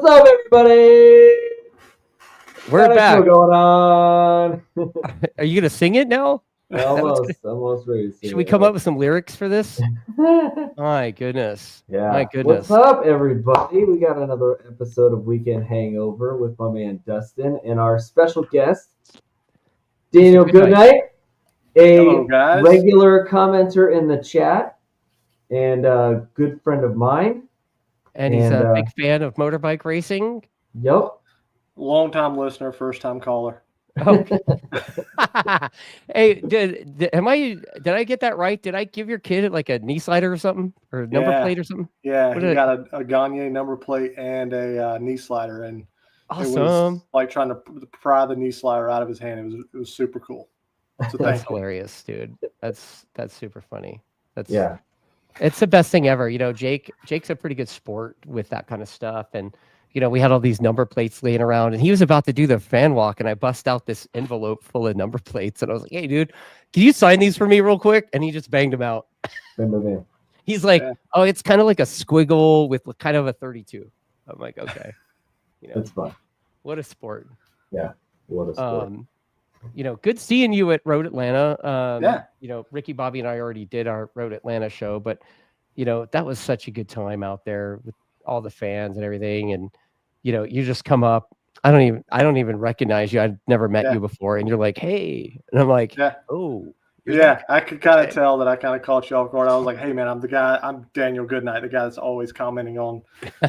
What's up, everybody? We're back. Going on? Are you gonna sing it now? Almost ready to sing. Should we come up with some lyrics for this? My goodness. Yeah. My goodness. What's up, everybody? We got another episode of Weekend Hangover with my man Dustin and our special guest, Daniel Goodnight, Hello, guys. regular commenter in the chat and a good friend of mine. And he's a big fan of motorbike racing. Yep. Long-time listener, first-time caller. Okay. Hey, did I get that right? Did I give your kid like a knee slider or something, or a number plate or something? Yeah, he got a Gagne number plate and a knee slider, and awesome. It was like trying to pry the knee slider out of his hand. It was super cool. So that's hilarious, dude. That's super funny. Yeah. It's the best thing ever. You know, Jake's a pretty good sport with that kind of stuff, and you know, we had all these number plates laying around, and he was about to do the fan walk, and I bust out this envelope full of number plates, and I was like, "Hey, dude, can you sign these for me real quick?" And he just banged them out. He's like, "Oh, it's kind of like a squiggle with kind of a 32." I'm like, "Okay, you know, that's fun. What a sport." Yeah, what a sport. You know, good seeing you at Road Atlanta. Yeah. You know, Ricky-Bobby and I already did our Road Atlanta show, but you know, that was such a good time out there with all the fans and everything. And you know, you just come up. I don't even recognize you. I'd never met you before, and you're like, "Hey," and I'm like, "Oh." Yeah, I could kind of tell that I kind of caught you off guard. I was like, "Hey, man, I'm Daniel Goodnight, the guy that's always commenting on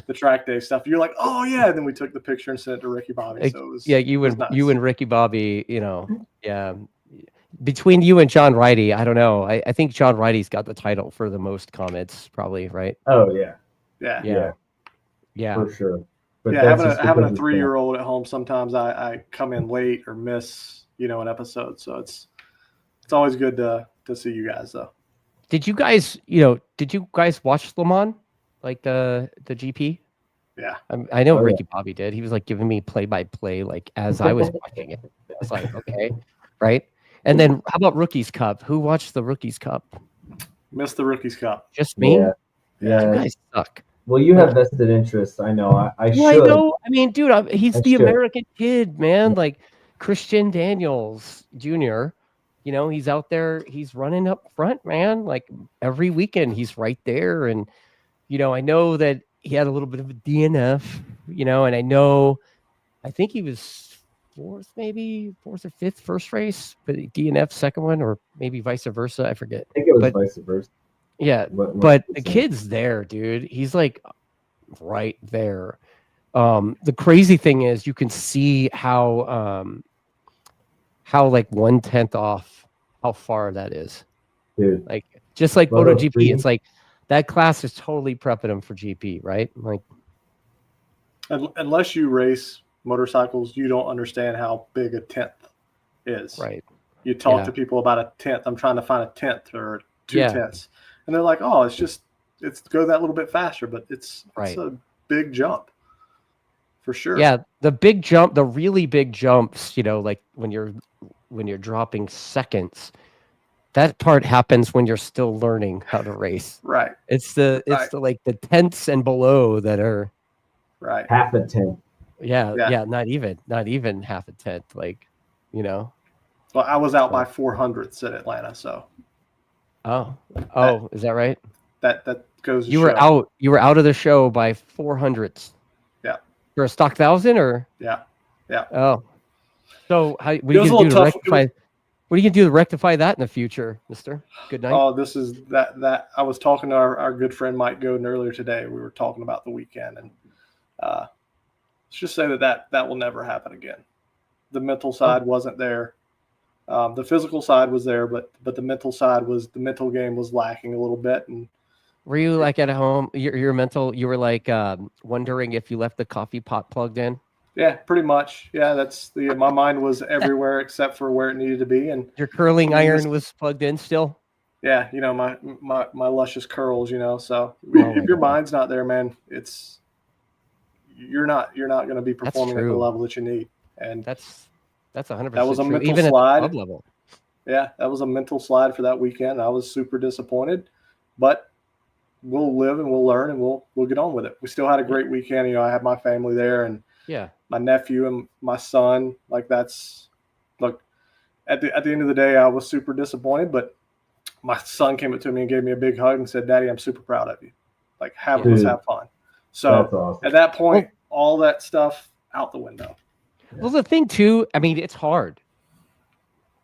the track day stuff." You're like, "Oh yeah." And then we took the picture and sent it to Ricky-Bobby. So it was you nice. and Ricky-Bobby, you know, yeah. Between you and John Ridey, I don't know. I think John Ridey's got the title for the most comments, probably, right? Oh yeah, yeah, for sure. But yeah, having a 3-year-old at home, sometimes I come in late or miss, you know, an episode. So it's always good to see you guys, though. Did you guys watch Le Mans, like the GP? Yeah, I know Ricky-Bobby did. He was like giving me play-by-play, like as I was watching it. I was like, okay, right. And then how about Rookies Cup? Who watched the Rookies Cup? Missed the Rookies Cup. Just me? Yeah. You guys suck. Well, you have vested interest. I know. I should. I know. I mean, dude, he's the American kid, man. Like Christian Daniels Jr., you know, he's out there. He's running up front, man. Like every weekend, he's right there. And, you know, I know that he had a little bit of a DNF, you know, and I think he was fourth or fifth first race, but DNF second one, or maybe vice versa. I forget. I think it was vice versa. Yeah, but the kid's there, dude. He's like right there. The crazy thing is you can see how like 1/10 off how far that is. Dude. Like just like Moto GP, it's like that class is totally prepping him for GP, right? Like unless you race motorcycles, you don't understand how big a 10th is. Right. You talk to people about a 10th. I'm trying to find a 10th or 2/10. And they're like, "Oh, it's go that little bit faster," but it's a big jump for sure. Yeah, the big jump, the really big jumps, you know, like when you're dropping seconds, that part happens when you're still learning how to race. Right. It's the like the tenths and below that are half a tenth. Yeah, not even half a tenth, like, you know. Well, I was out by 400ths at Atlanta, so. Is that right? That goes. You were out of the show by 400ths. Yeah. For a stock 1,000 or? Yeah. Oh. So what are you gonna do to rectify? What are you gonna do to rectify that in the future, Mister? Good night. Oh, this is that. I was talking to our good friend Mike Godin earlier today. We were talking about the weekend, and let's just say that will never happen again. The mental side wasn't there. The physical side was there, but the mental side the mental game was lacking a little bit. And were you like at home? Your mental, you were like wondering if you left the coffee pot plugged in. Yeah, pretty much. Yeah, my mind was everywhere except for where it needed to be. And your curling iron was plugged in still. Yeah, you know, my luscious curls. You know, so if your mind's not there, man, you're not going to be performing at the level that you need. And that's 100%. That was a mental even slide. At the club level. Yeah, that was a mental slide for that weekend. I was super disappointed, but we'll live and we'll learn and we'll get on with it. We still had a great weekend. You know, I had my family there and my nephew and my son. Like look, at the end of the day, I was super disappointed, but my son came up to me and gave me a big hug and said, "Daddy, I'm super proud of you. Like, let's have fun." So awesome. At that point, all that stuff out the window. Well, the thing too, I mean, it's hard.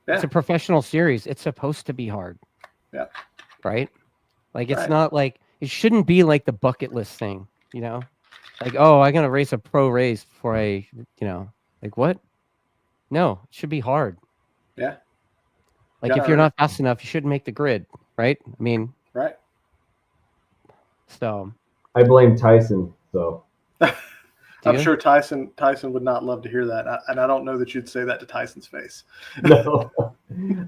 Yeah. It's a professional series. It's supposed to be hard. Yeah. Right? Like, it's not like, it shouldn't be like the bucket list thing, you know? Like, oh, I'm going to race a pro race before like what? No, it should be hard. Yeah. Like, if you're not fast enough, you shouldn't make the grid, right? I mean, right. So I blame Tyson, so. I'm sure Tyson would not love to hear that, and I don't know that you'd say that to Tyson's face. No,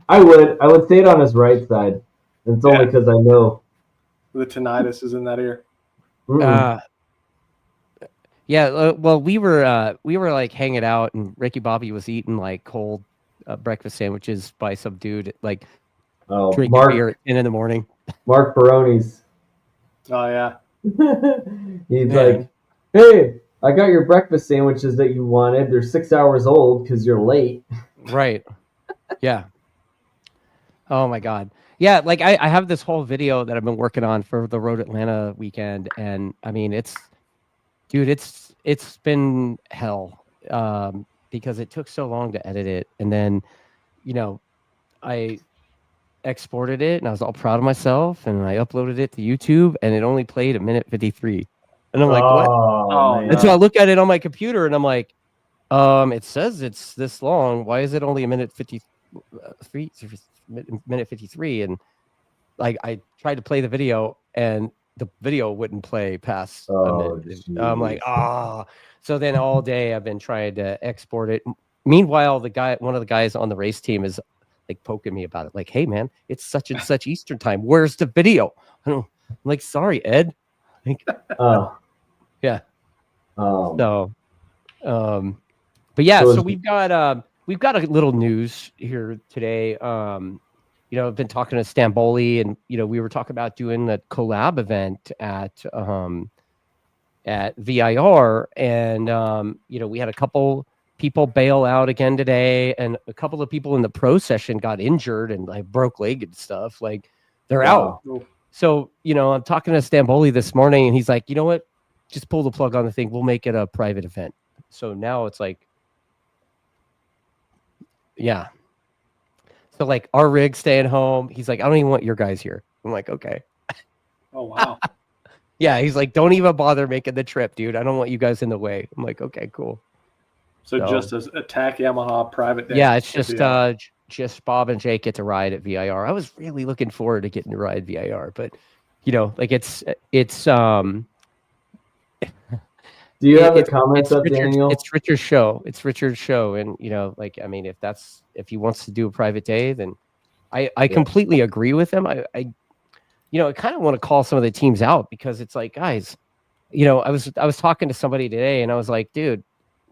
I would say it on his right side. It's only because I know the tinnitus is in that ear. Well, we were like hanging out, and Ricky-Bobby was eating like cold breakfast sandwiches by some dude like drinking beer at 10 in the morning. Mark Baroni's. Oh yeah. He's like, "Hey, I got your breakfast sandwiches that you wanted. They're 6 hours old because you're late." Right. Yeah. Oh my God. Yeah. Like I have this whole video that I've been working on for the Road Atlanta weekend. And I mean, it's been hell because it took so long to edit it. And then, I exported it and I was all proud of myself and I uploaded it to YouTube and it only played 1:53. And I'm like, what? And so I look at it on my computer and I'm like, it says it's this long. Why is it only 1:53? And like I tried to play the video and the video wouldn't play past a minute. I'm like, So then all day I've been trying to export it. Meanwhile, one of the guys on the race team is like poking me about it. Like, hey man, it's such and such Eastern time. Where's the video? I'm like, sorry, Ed. Yeah. But yeah, so we've got a little news here today. I've been talking to Stamboli and we were talking about doing the collab event at VIR and we had a couple people bail out again today and a couple of people in the pro session got injured and like broke leg and stuff. Like they're out. So, I'm talking to Stamboli this morning and he's like, you know what? Just pull the plug on the thing. We'll make it a private event. So now it's like, yeah. So like our rig staying home. He's like, I don't even want your guys here. I'm like, okay. Oh, wow. Yeah. He's like, don't even bother making the trip, dude. I don't want you guys in the way. I'm like, okay, cool. So just as Attack Yamaha private day. Yeah. It's just Bob and Jake get to ride at VIR. I was really looking forward to getting to ride VIR, but like it's do you have the comments up, Daniel? It's Richard's show. And if he wants to do a private day, then I completely agree with him. I kind of want to call some of the teams out because it's like, guys, I was talking to somebody today and I was like, dude,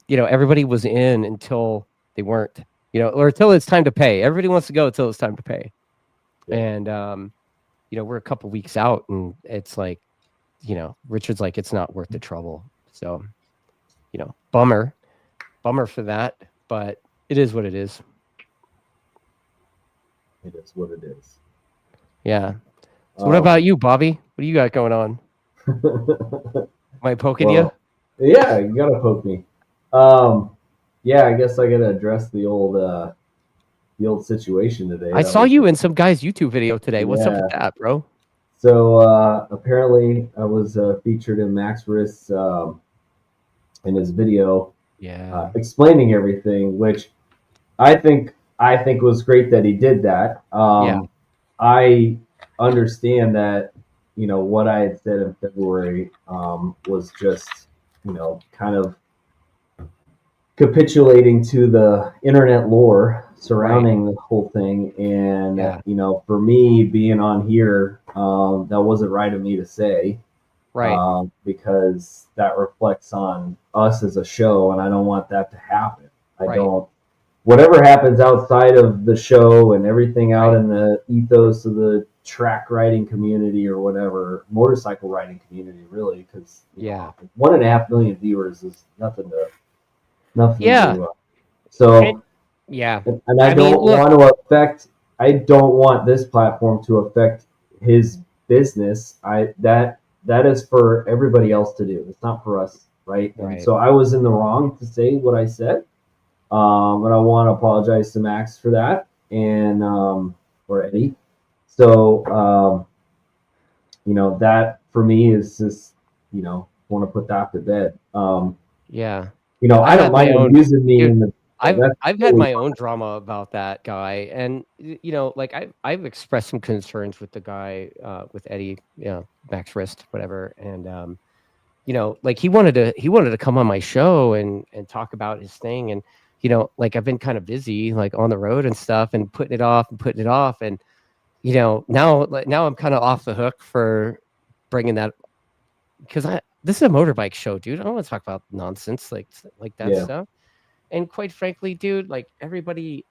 everybody was in until they weren't, or until it's time to pay. Everybody wants to go until it's time to pay. And we're a couple weeks out and it's like, Richard's like, it's not worth the trouble. So, bummer for that, but it is what it is. It is what it is. Yeah. So what about you, Bobby? What do you got going on? Am I poking you? Yeah, you gotta poke me. Yeah, I guess I gotta address the old situation today. I saw you in some guy's YouTube video today. What's up with that, bro? So apparently I was featured in Max Riss in his video, explaining everything, which I think was great that he did that. I understand that what I had said in February was just kind of capitulating to the internet lore surrounding the whole thing, and for me being on here, that wasn't right of me to say, because that reflects on us as a show, and I don't want that to happen. Whatever happens outside of the show and everything out in the ethos of the track riding community or whatever, motorcycle riding community, really, because 1.5 million viewers is nothing to so and I don't want this platform to affect his business. That is for everybody else to do. It's not for us, right? And so I was in the wrong to say what I said, but I want to apologize to Max for that, and or Eddie. So that for me is just want to put that to bed. I don't mind him using me in the. I've had my own drama about that guy, and I've expressed some concerns with the guy, with Eddie, Max Wrist, whatever, and he wanted to come on my show and talk about his thing, and I've been kind of busy, on the road and stuff, and putting it off, and now I'm kind of off the hook for bringing that, because this is a motorbike show, dude. I don't want to talk about nonsense like that stuff. And quite frankly, dude, everybody,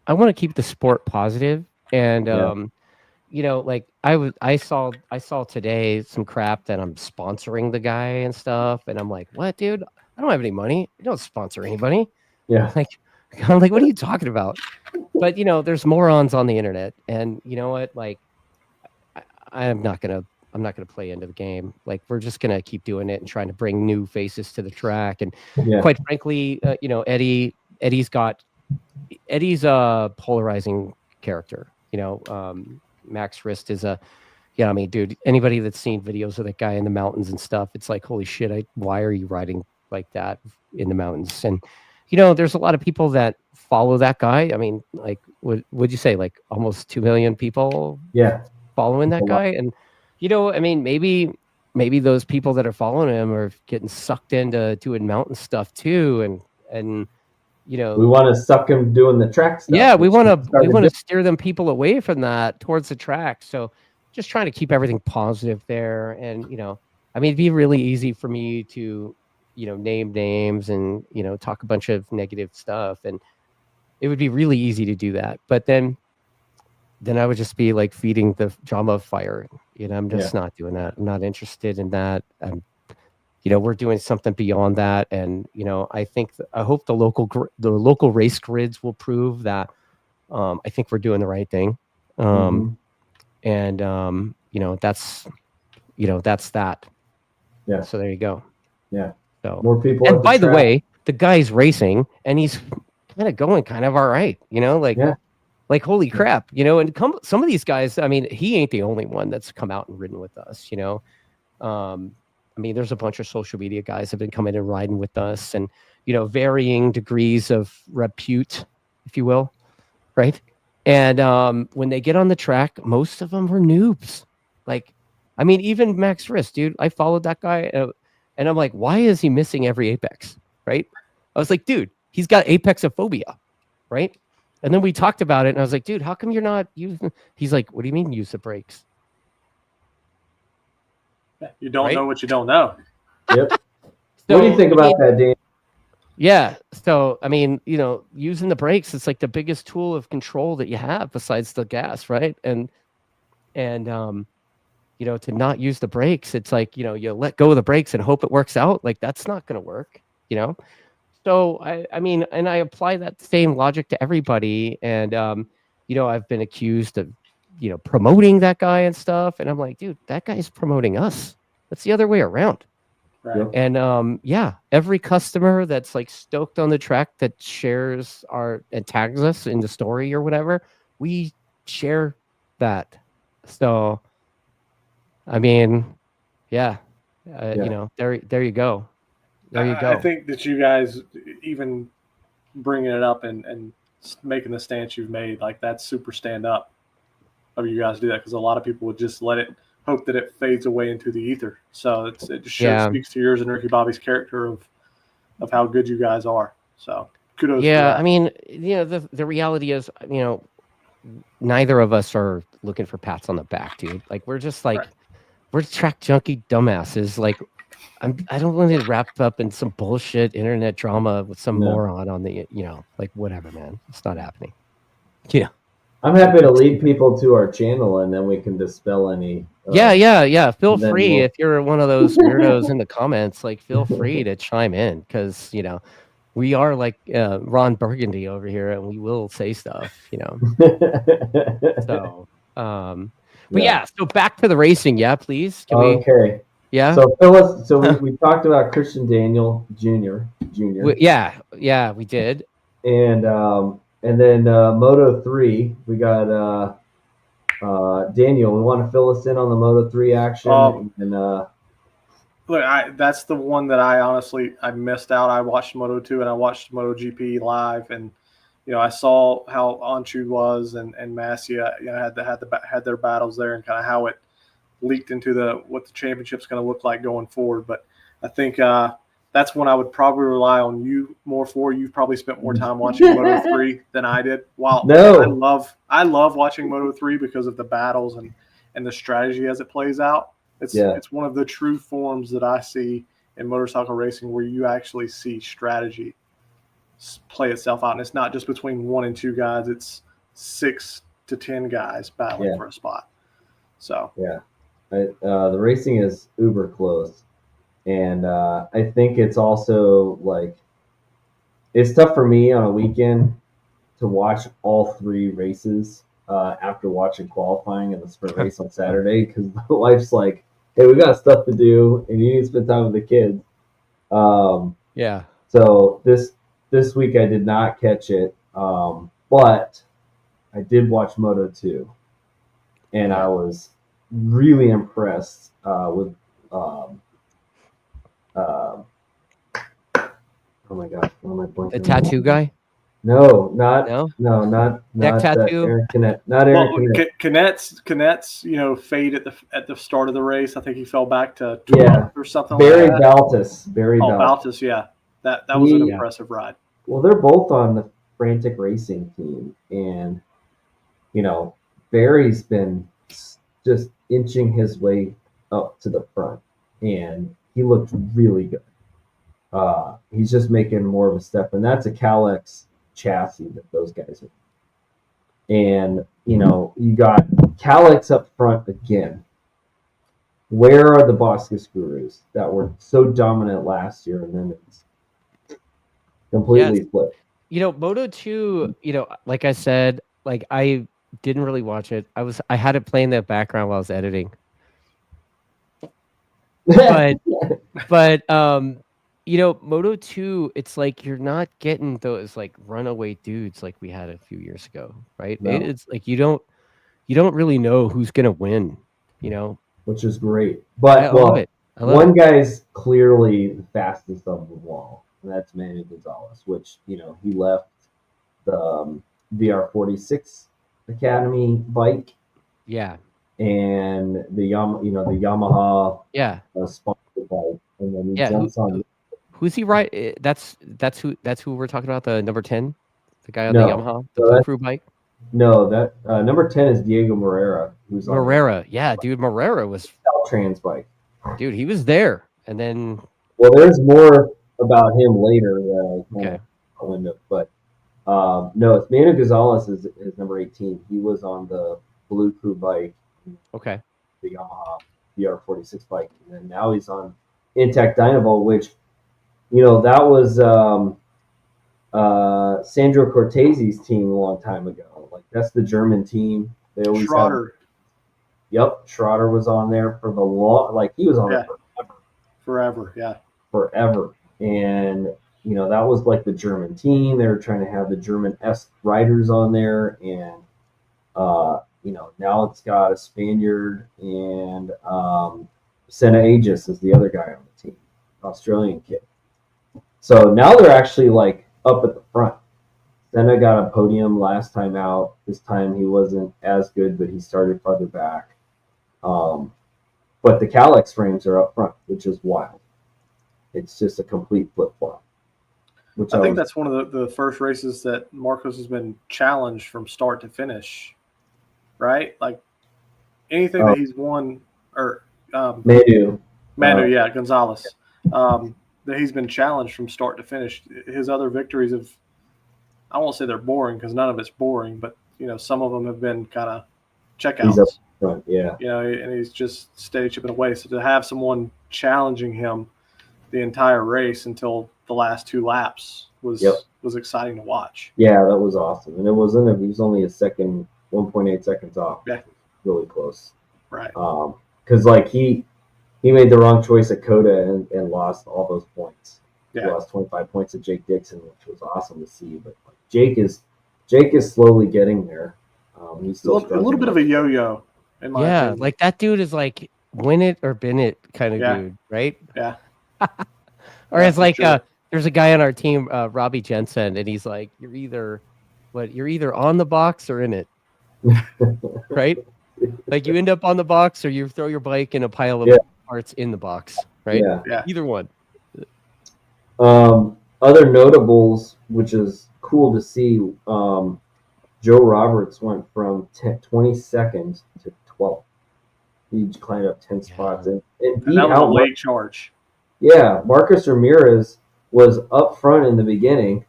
I want to keep the sport positive. And I saw today some crap that I'm sponsoring the guy and stuff, and I'm like, what, dude? I don't have any money. I don't sponsor anybody. Yeah. I'm like, what are you talking about? But there's morons on the internet, and you know what? I'm not gonna play into the game. We're just gonna keep doing it and trying to bring new faces to the track. And quite frankly, Eddie's a polarizing character. Max Wrist is dude, anybody that's seen videos of that guy in the mountains and stuff, it's like, holy shit, why are you riding like that in the mountains? And there's a lot of people that follow that guy. I mean, would you say almost 2 million people following that guy? And maybe those people that are following him are getting sucked into doing mountain stuff too, and we want to suck him doing the track stuff. Yeah, we want to steer them people away from that towards the track. So just trying to keep everything positive there. And it'd be really easy for me to name names and talk a bunch of negative stuff, and it would be really easy to do that. But then I would just be feeding the drama fire. I'm just not doing that. I'm not interested in that. We're doing something beyond that, and I hope the local race grids will prove that. I think we're doing the right thing, and that's that. Yeah. So there you go. Yeah. So more people. And by the way, the guy's racing, and he's kind of going all right. Holy crap, and some of these guys, he ain't the only one that's come out and ridden with us, there's a bunch of social media guys have been coming and riding with us, and, varying degrees of repute, if you will. Right. And when they get on the track, most of them were noobs. Even Max Wrist, dude, I followed that guy, and I'm like, why is he missing every apex? Right. I was like, dude, he's got apexophobia. Right. And then we talked about it, and I was like, dude, how come you're not using? He's like, what do you mean use the brakes? You don't know what you don't know. Yep. What do you think about that, Dan? Yeah. So, using the brakes, it's the biggest tool of control that you have besides the gas, right? And to not use the brakes, it's you let go of the brakes and hope it works out. That's not going to work, So and I apply that same logic to everybody. And, I've been accused of, promoting that guy and stuff. And I'm like, dude, that guy's promoting us. That's the other way around. Right. And, every customer that's stoked on the track that shares and tags us in the story or whatever, we share that. So, there you go. There you go. There you go. I think that you guys, even bringing it up and making the stance you've made, that's super stand up of you guys to do that, because a lot of people would just hope that it fades away into the ether. So it just speaks to yours and Ricky-Bobby's character of how good you guys are. So kudos. Yeah, the reality is, neither of us are looking for pats on the back, dude. We're just we're track junkie dumbasses. I don't want to wrap up in some bullshit internet drama with some moron on the, whatever, man. It's not happening. Yeah. I'm happy to lead people to our channel, and then we can dispel any. Yeah. Feel free if you're one of those weirdos in the comments. Like, feel free to chime in because we are like Ron Burgundy over here, and we will say stuff. So, but yeah. So back to the racing. Yeah, please. Can we? Okay. Yeah. So Phyllis, we talked about Christian Daniel Jr. Yeah, we did. And then Moto 3, we got Daniel. We want to fill us in on the Moto 3 action. Look, that's the one that I missed out. I watched Moto 2 and I watched Moto GP live, and I saw how Anchu was and Massia had their battles there, and kind of how it leaked into what the championship's going to look like going forward. But I think that's one I would probably rely on you more for. You've probably spent more time watching Moto 3 than I did. I love watching Moto 3 because of the battles and the strategy as it plays out. It's one of the true forms that I see in motorcycle racing where you actually see strategy play itself out. And it's not just between 1 and 2 guys. It's 6 to 10 guys battling for a spot. So the racing is uber close. And I think it's also like it's tough for me on a weekend to watch all 3 races after watching qualifying and the sprint race on Saturday, because my wife's like, "Hey, we got stuff to do, and you need to spend time with the kids." So this week I did not catch it, but I did watch Moto 2, and I was really impressed with. Oh my gosh, what am I blanking? The tattoo guy? No, not neck tattoo. Aaron Canet. Not Aaron Canet's fade at the start of the race. I think he fell back to 12th or something. Barry like that. Baltus. Baltus, yeah. That was an impressive ride. Well, they're both on the Frantic Racing team, and Barry's been just inching his way up to the front, and he looked really good. He's just making more of a step, and that's a Kalex chassis that those guys are. And you got Kalex up front again. Where are the Boskus Gurus that were so dominant last year, and then it's completely flipped? Moto 2, like I said, like I didn't really watch it. I had it playing in the background while I was editing. But Moto 2, it's like you're not getting those like runaway dudes like we had a few years ago, right? No. It's like you don't really know who's gonna win, which is great. But I love it. One guy's clearly the fastest of the wall, and that's Manny Gonzalez, which he left the VR46 Academy bike, and the Yamaha sponsored bike, and then he jumps on. Who's he right? That's who we're talking about. The number 10, the guy on the Yamaha, the crew bike. No, that number 10 is Diego Moreira. Who's Moreira? Dude, Moreira was Trans bike. Dude, he was there, and then. Well, there's more about him later. But no, it's Manu Gonzalez is number 18. He was on the blue crew bike. Okay. The Yamaha VR46 bike, and then now he's on Intact Dynavolt, which. That was Sandro Cortese's team a long time ago. Like, that's the German team. They always Schroeder. Schroeder was on there for the long. Like, he was on there forever. And that was like the German team. They were trying to have the German-esque riders on there, and now it's got a Spaniard, and Senna Aegis is the other guy on the team, Australian kid. So now they're actually like up at the front. Senna got a podium last time out. This time he wasn't as good, but he started farther back. But the Kalex frames are up front, which is wild. It's just a complete flip-flop. I think that's one of the first races that Marcos has been challenged from start to finish, right? Like anything that he's won, or Manu, Gonzalez. That he's been challenged from start to finish. His other victories I won't say they're boring because none of it's boring, but some of them have been kind of checkouts. He's up front, yeah. And he's just steady chipping away. So to have someone challenging him the entire race until the last 2 laps was exciting to watch. Yeah, that was awesome. And he was only a second, 1.8 seconds off. Yeah. Really close. Right. Because he made the wrong choice at Coda and lost all those points. Yeah. He lost 25 points to Jake Dixon, which was awesome to see. But Jake is slowly getting there. He's still a little bit of a yo-yo. In my opinion. Like that dude is like win it or bin it kind of dude, right? Yeah. Or it's like there's a guy on our team, Robbie Jensen, and he's like, you're either on the box or in it, right? Like you end up on the box or you throw your bike in a pile of parts in the box, right? Yeah. Either one. Other notables, which is cool to see, Joe Roberts went from 22nd to 12th. He climbed up 10 spots and beat that was out a late charge. Yeah, Marcus Ramirez was up front in the beginning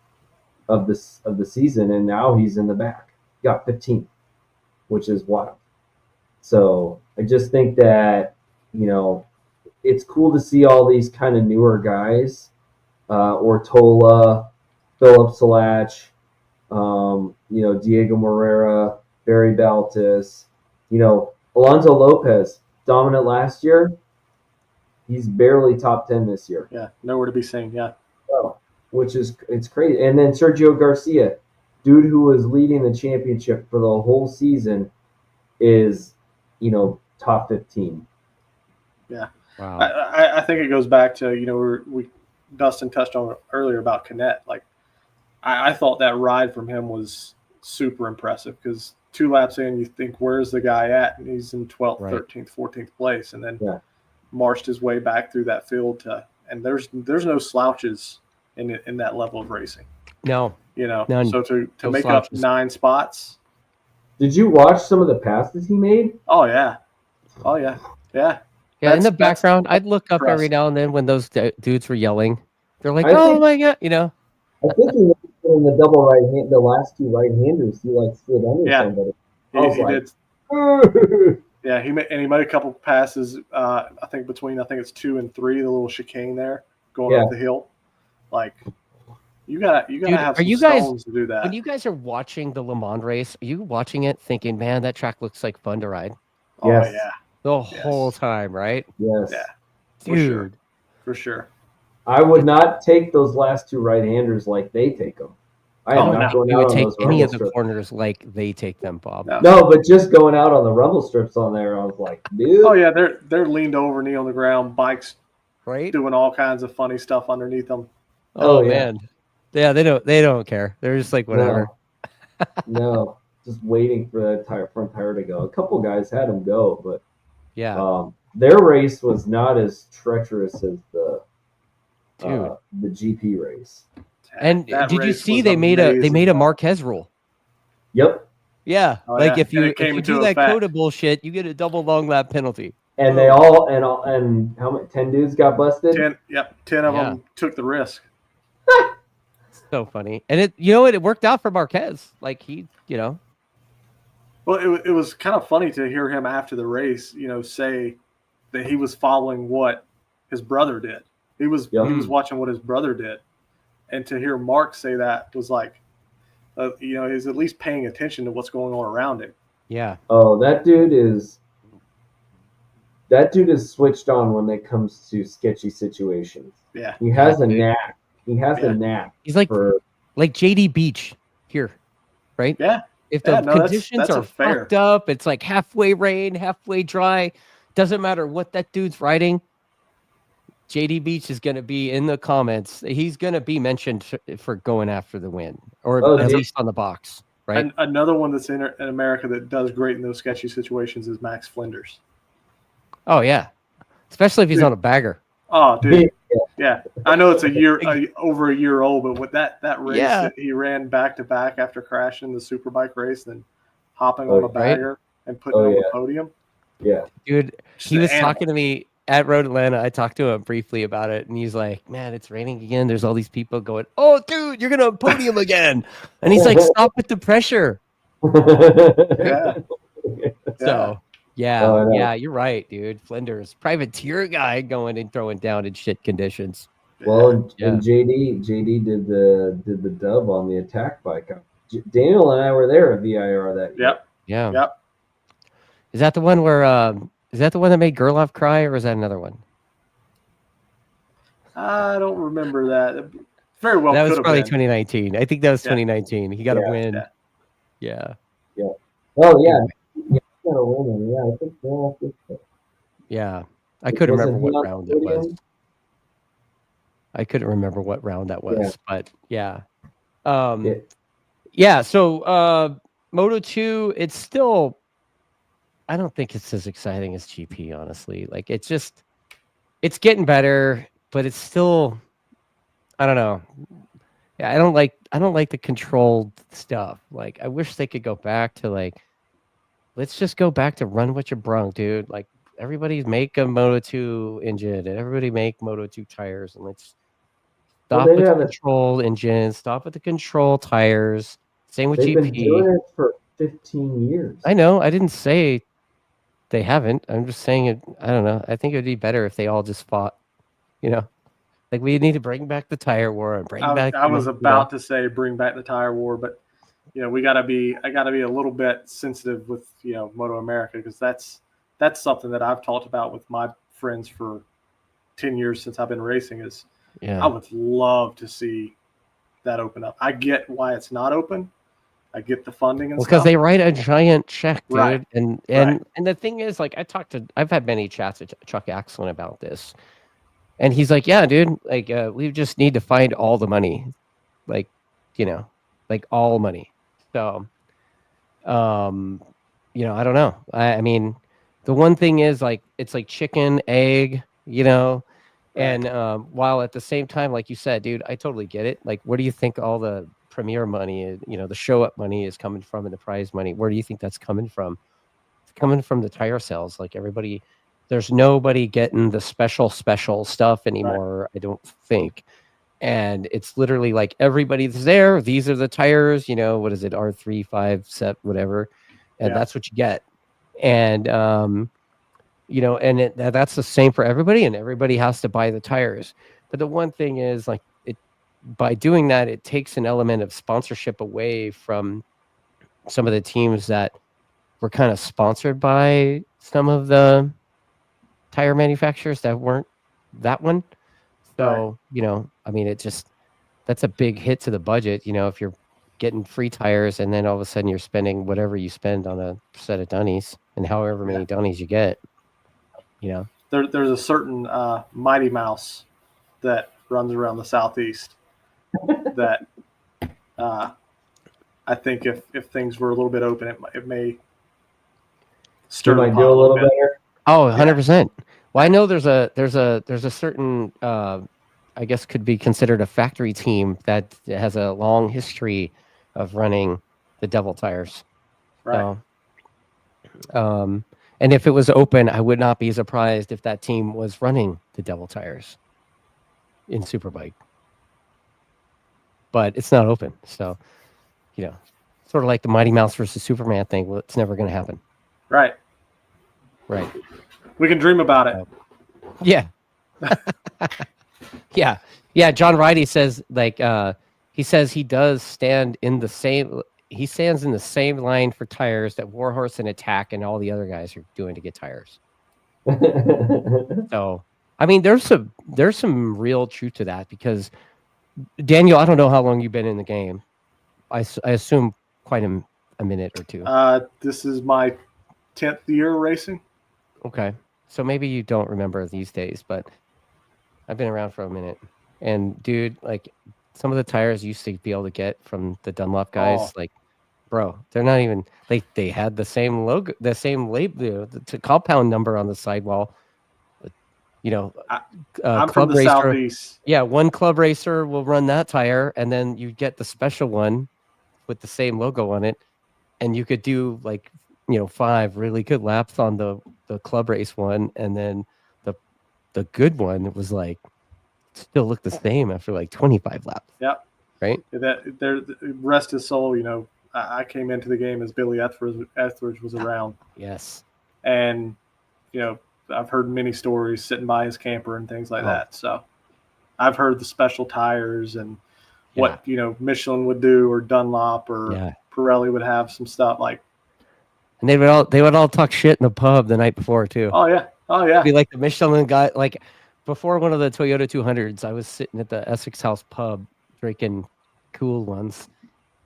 of the season, and now he's in the back. He got 15th, which is wild. So I just think that it's cool to see all these kind of newer guys, Ortola, Philip Salach, Diego Morera, Barry Baltus, Alonso Lopez, dominant last year. He's barely top 10 this year. Yeah, nowhere to be seen. Yeah. Oh, it's crazy. And then Sergio Garcia, dude who was leading the championship for the whole season, is top 15. Yeah. Wow. I think it goes back to Dustin touched on earlier about Canet. Like I thought that ride from him was super impressive because 2 laps in you think where's the guy at, and he's in 12th, 13th, 14th place, and then marched his way back through that field and there's no slouches in that level of racing. No. None. So to make slouches. Up 9 spots. Did you watch some of the passes he made? Oh yeah. Yeah, in the background, I'd look up every now and then when those dudes were yelling. They're like, "Oh my god!" I think he was in the double right hand, the last 2 right-handers. He slid under somebody. He did. Yeah, he made a couple passes. I think it's 2 and 3, the little chicane there going up the hill. Like you gotta have some stones to do that. When you guys are watching the Le Mans race, are you watching it thinking, "Man, that track looks like fun to ride"? Oh yeah. The whole time, right? Yes. Yeah. Dude. For sure. I would not take those last 2 right-handers like they take them. I am not going you out would on take those any of the strips. corners like they take them, Bob. No, but just going out on the rumble strips on there, I was like, dude. Oh yeah, they're leaned over, knee on the ground, bikes right, doing all kinds of funny stuff underneath them. Oh man. Yeah, they don't care. They're just like whatever. No. Just waiting for that front tire to go. A couple guys had them go, but their race was not as treacherous as the GP race. And did you see they made a Marquez rule? Yep. Yeah, if you do that Coda bullshit, you get a double long lap penalty. And they all and how many 10 dudes got busted? 10 of them took the risk. So funny, and it worked out for Marquez. Like he. Well, it was kind of funny to hear him after the race, say that he was following what his brother did. He was watching what his brother did, and to hear Mark say that was like, he's at least paying attention to what's going on around him. Yeah. Oh, that dude is switched on when it comes to sketchy situations. Yeah. He has a knack. A knack. He's like JD Beach here, right? Yeah. If the conditions are fucked up, it's like halfway rain, halfway dry. Doesn't matter what that dude's riding. JD Beach is going to be in the comments. He's going to be mentioned for going after the win, or at least on the box, right? And another one that's in America that does great in those sketchy situations is Max Flinders. Oh yeah, especially if he's on a bagger. Oh, dude. Yeah, I know it's over a year old, but with that race that he ran back to back after crashing the Superbike race, then hopping on a bagger and putting on the podium. Yeah, dude, he was talking to me at Road Atlanta. I talked to him briefly about it, and he's like, "Man, it's raining again. There's all these people going, oh, dude, you're gonna podium again." And he's like, "Stop with the pressure. Yeah. So yeah, you're right, dude. Flinders, privateer guy going and throwing down in shit conditions. Well, and JD did the dub on the attack bike. Daniel and I were there at VIR that year. Yep. Is that the one where is that the one that made Gerloff cry, or is that another one? I don't remember that. Very well. That was probably 2019. I think that was 2019. He got a win. Yeah. Oh yeah. He got a win. Yeah, I think so. Yeah. I couldn't remember what round it was. But yeah. So Moto 2, it's still, I don't think it's as exciting as GP, honestly. Like it's getting better, but it's still, I don't know. Yeah, I don't like the controlled stuff. Like I wish they could go back to like, let's just go back to run what you brung, dude. Like everybody make a Moto 2 engine and everybody make Moto 2 tires, and let's stop with the control engine, stop with the control tires. Same with GP. They've been doing it for 15 years. I know. I didn't say they haven't. I'm just saying it. I don't know. I think it would be better if they all just fought. You know, like we need to bring back the tire war and bring back. I was about to say bring back the tire war, but you know, I gotta be a little bit sensitive with Moto America, because that's something that I've talked about with my friends for 10 years since I've been racing. Is I would love to see that open up. I get why it's not open. I get the funding and stuff. Because they write a giant check, dude. Right. And the thing is, like, I've had many chats with Chuck Axelin about this. And he's like, yeah, dude, like, we just need to find all the money. Like, like all money. So, I don't know. I mean, the one thing is, like, it's like chicken, egg, and while at the same time, like you said, dude, I totally get it. Like, where do you think all the premier money, the show up money is coming from, and the prize money? Where do you think that's coming from? It's coming from the tire sales. Like everybody, there's nobody getting the special stuff anymore. Right. I don't think. And it's literally like everybody's there. These are the tires, what is it? R3, 5, set, whatever. And that's what you get. And, and that's the same for everybody, and everybody has to buy the tires. But the one thing is, like, by doing that, it takes an element of sponsorship away from some of the teams that were kind of sponsored by some of the tire manufacturers that weren't that one. So, I mean, that's a big hit to the budget, if you're getting free tires and then all of a sudden you're spending whatever you spend on a set of dunnies, and however many dunnies you get, There's a certain Mighty Mouse that runs around the Southeast that I think if things were a little bit open, it may stir the pot a little better. Oh, 100%. Well, I know there's a certain I guess could be considered a factory team that has a long history of running the Devil tires. Right. So, and if it was open, I would not be surprised if that team was running the Devil tires in Superbike. But it's not open. So, sort of like the Mighty Mouse versus Superman thing. Well, it's never going to happen. Right. Right. We can dream about it. Yeah. Yeah. John Ridey says, like, he says he does stand in the same... He stands in the same line for tires that Warhorse and Attack and all the other guys are doing to get tires. So, I mean, there's some real truth to that, because Daniel, I don't know how long you've been in the game. I assume quite a minute or two. This is my 10th year racing. Okay, so maybe you don't remember these days, but I've been around for a minute. And dude, like, some of the tires you used to be able to get from the Dunlop guys, like, bro, they're not even, like, they had the same logo, the same label, the compound number on the sidewall. I'm Club from the racer, Southeast. Yeah, one club racer will run that tire, and then you get the special one with the same logo on it, and you could do, like, 5 really good laps on the club race one, and then the good one was like still looked the same after like 25 laps. Yeah. Right. That there, rest his soul. I came into the game as Billy Etheridge was around. Yes. And, I've heard many stories sitting by his camper and things like that. So I've heard the special tires and what, Michelin would do, or Dunlop, or Pirelli would have some stuff like. And they would all talk shit in the pub the night before too. Oh yeah. Be like the Michelin guy. Like before one of the Toyota 200s, I was sitting at the Essex House pub drinking cool ones,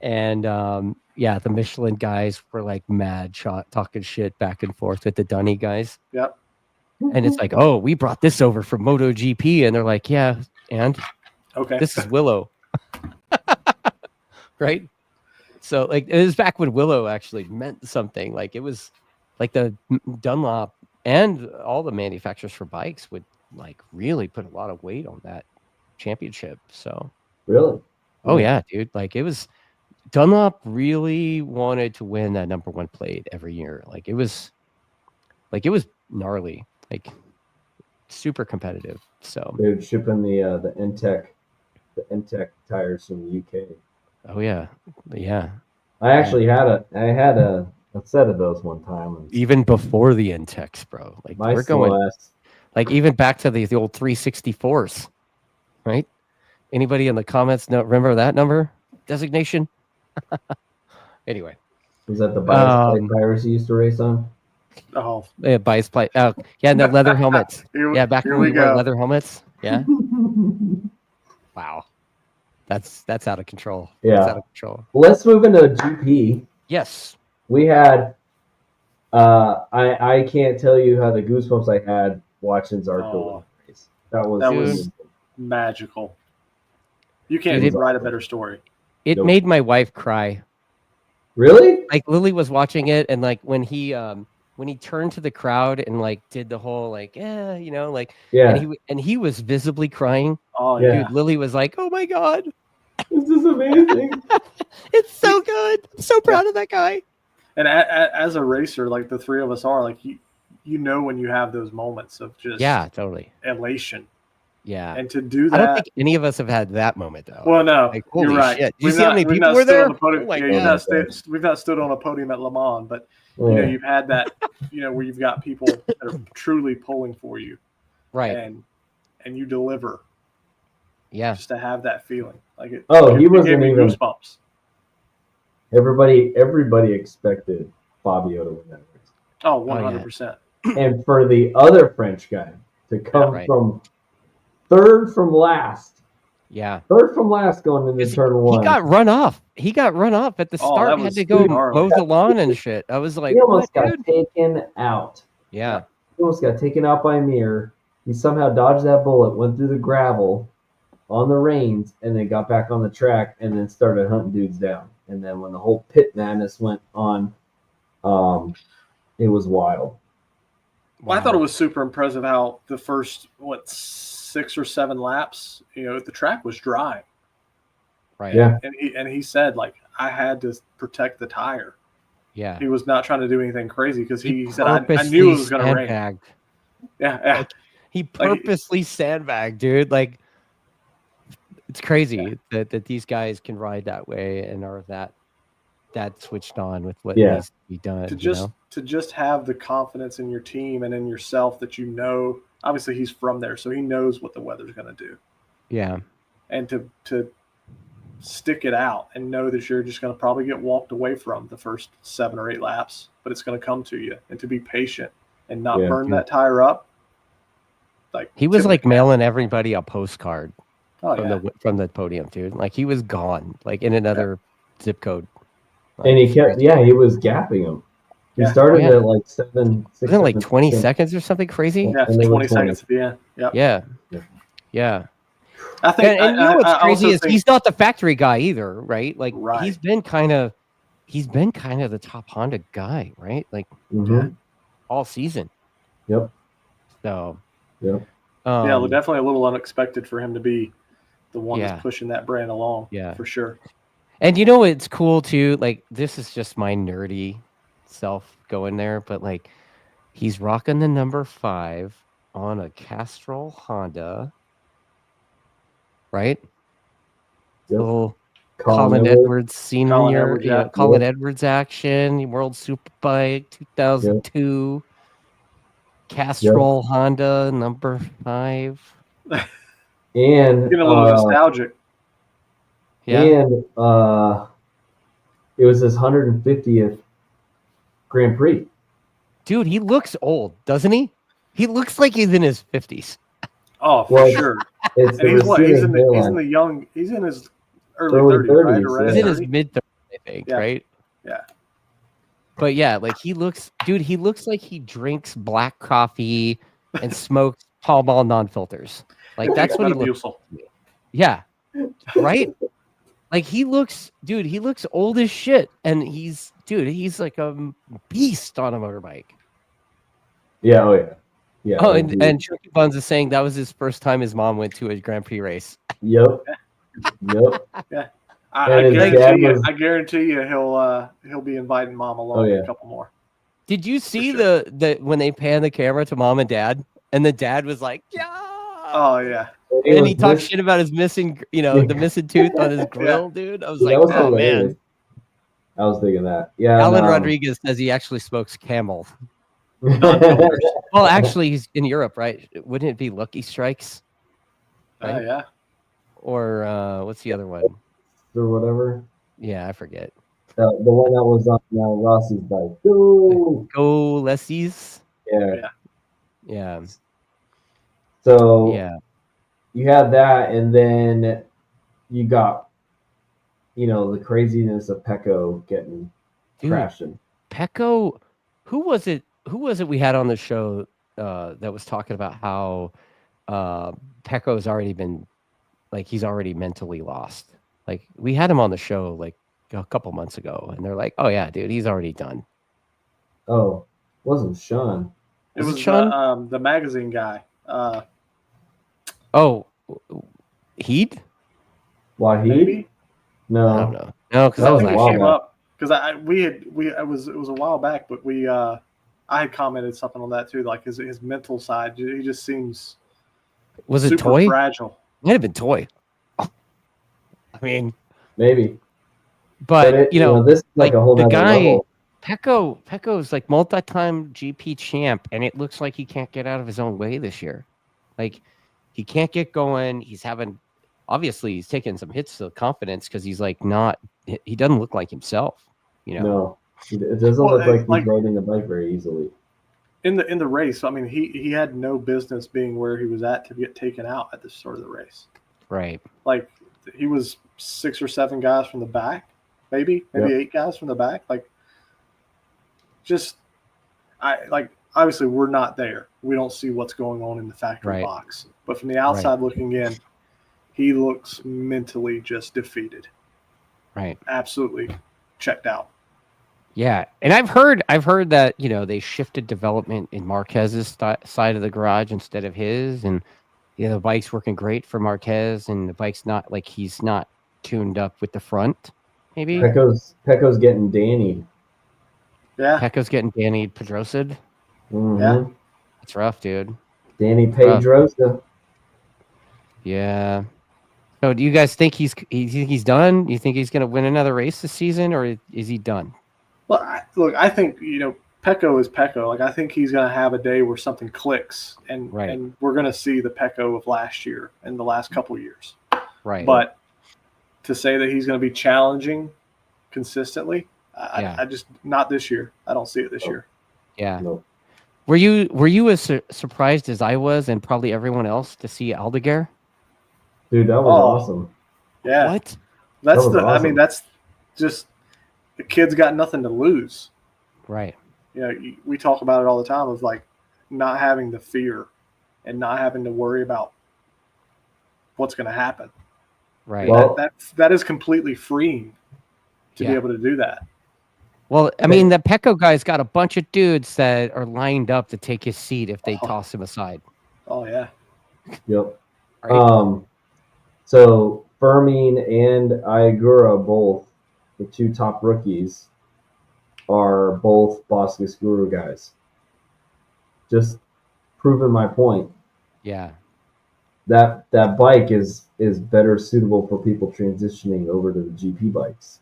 and the Michelin guys were like mad talking shit back and forth with the Dunny guys. Yep. And it's like, oh, we brought this over from Moto GP, and they're like, yeah, and okay, this is Willow, right? So like it was back when Willow actually meant something. Like it was like the Dunlop and all the manufacturers for bikes would like really put a lot of weight on that championship. So really, oh yeah, dude, like it was Dunlop really wanted to win that #1 plate every year. Like it was gnarly, like super competitive. So they're shipping the Intech tires from the UK. Oh yeah. I actually had a set of those one time. Even before the Intex, bro. Like we're going like even back to the old 364s, right? Anybody in the comments remember that number designation? Anyway. Was that the bias plate tires you used to race on? Oh. Yeah, bias plate. Oh, yeah, and the leather helmets. Back when we wore leather helmets. Yeah. Wow. That's out of control. Yeah. That's out of control. Well, let's move into GP. Yes. We had I can't tell you how the goosebumps I had watching Zarco race. That was magical. You can't even write a better story. It made my wife cry. Really? Like Lily was watching it, and like when he turned to the crowd and like did the whole like and he was visibly crying. Oh yeah. Dude, Lily was like, "Oh my god, this is amazing! It's so good. I'm so proud of that guy." And as a racer, like the three of us are, like you know when you have those moments of just totally elation. Yeah. And to do that, I don't think any of us have had that moment though. Well, no, like, you're right. Shit. You see how many people were there? We've not stood on a podium at Le Mans, but you've had that, where you've got people that are truly pulling for you, right? And you deliver. Yeah. Just to have that feeling, like it. Oh, he wasn't even goosebumps. Everybody expected Fabio to win that race. Oh, 100%. And for the other French guy to come from third from last. Yeah. Third from last going into turn one. He got run off. At the start. Had to go mow the lawn and shit. I was like, he almost got taken out. Yeah. He almost got taken out by Mir. He somehow dodged that bullet, went through the gravel on the reins, and then got back on the track and then started hunting dudes down. And then when the whole pit madness went on, it was wild. Well, I thought it was super impressive how the first 6 or 7 laps, the track was dry. Right. Yeah. And he said, like, I had to protect the tire. Yeah. He was not trying to do anything crazy because he said, I knew it was going to rain. Yeah. Yeah. Like, he purposely sandbagged, dude. Like, it's crazy that these guys can ride that way and are that switched on with what needs to be done. To just have the confidence in your team and in yourself that obviously he's from there, so he knows what the weather's going to do. Yeah. And to stick it out and know that you're just going to probably get walked away from the first 7 or 8 laps, but it's going to come to you, and to be patient and not burn that tire up. Like he was like mailing everybody a postcard from the podium, dude. Like he was gone, like in another zip code. Like, and he kept, he was gapping him. He started at like 7, 6, wasn't it like 20 seconds or something crazy? Yeah, 20 seconds at the end. Yeah. I think, and you know what's crazy is he's not the factory guy either, right? Like he's been kind of the top Honda guy, right? Like all season. Yep. So. Yep. Definitely a little unexpected for him to be the one that's pushing that brand along. Yeah, for sure. And it's cool too. Like this is just my nerdy self going there, but like he's rocking the number 5 on a Castrol Honda, right? Yep. Colin Edwards Senior, Colin Edwards, you know, Colin Edwards action, World Superbike 2002, Castrol Honda number 5. And getting a little nostalgic. Yeah. And it was his 150th Grand Prix. Dude, he looks old, doesn't he? He looks like he's in his 50s. Oh, for sure. And he's what? He's in his early 30s, right? Or he's in his mid-30s, I think, right? Yeah. But yeah, like he looks like he drinks black coffee and smokes Pall Mall non-filters. Like that's what he looks like. Yeah. Right? Like he looks old as shit. And he's like a beast on a motorbike. Yeah, oh yeah. Yeah. Oh, and Chucky Buns is saying that was his first time his mom went to a Grand Prix race. Yep. Yeah. I guarantee you he'll be inviting mom along a couple more. Did you see the when they pan the camera to mom and dad and the dad was like, yeah. Oh yeah. And he talked shit about his missing, the missing tooth on his grill, dude. I was like, oh man. I was thinking that. Yeah. Alan Rodriguez says he actually smokes Camel. Well, actually, he's in Europe, right? Wouldn't it be Lucky Strikes? Right? Yeah. Or what's the other one? Or whatever. Yeah, I forget. The one that was on Rossi's bike. Go Lessies. Yeah. So you had that, and then you got, the craziness of Pecco getting crashing. Pecco, who was it we had on the show that was talking about how Pecco's already been, like, he's already mentally lost. Like, we had him on the show like a couple months ago, and they're like, oh yeah, dude, he's already done. Oh, wasn't Sean. It was Sean? The magazine guy. Heed? Why he? Maybe? No. I don't know. No, because that was came up. Because it was a while back, but I had commented something on that too, like his mental side. He just seems super Toy? Fragile. Might have been Toy. I mean, maybe. But this is like a whole the guy level. Pecco's like multi-time GP champ, and it looks like he can't get out of his own way this year. Like, he can't get going. He's taking some hits to confidence because he's like he doesn't look like himself. No, it doesn't look like he's riding the bike very easily. In the race, I mean, he had no business being where he was at to get taken out at the start of the race. Right. Like, he was 6 or 7 guys from the back, maybe 8 guys from the back. Like, obviously we're not there. We don't see what's going on in the factory box. But from the outside looking in, he looks mentally just defeated. Right. Absolutely checked out. Yeah. And I've heard that, they shifted development in Marquez's side of the garage instead of his. And, the bike's working great for Marquez, and the bike's not, like, he's not tuned up with the front, maybe. Pecco's getting Danny. Yeah. Pecco's getting Danny Pedrosa. Mm-hmm. Yeah. It's rough, dude. Danny Pedrosa. Yeah. So do you guys think he's done? You think he's going to win another race this season, or is he done? Well, I think, Pecco is Pecco. Like, I think he's going to have a day where something clicks, and we're going to see the Pecco of last year and the last couple of years. Right. But to say that he's going to be challenging consistently, I just, not this year. I don't see it this year. Yeah. No. Were you as surprised as I was, and probably everyone else, to see Aldeguer? Dude, that was awesome. Yeah. What? That's awesome. I mean, that's just, the kid's got nothing to lose. Right. We talk about it all the time of, like, not having the fear and not having to worry about what's going to happen. Right. Well, that is completely freeing to be able to do that. Well, I mean, the Pecco guy's got a bunch of dudes that are lined up to take his seat if they toss him aside. Oh, yeah. Yep. Right. So Fermin and Iagura, both the 2 top rookies, are both Boskus Guru guys. Just proving my point. Yeah. that bike is better suitable for people transitioning over to the GP bikes.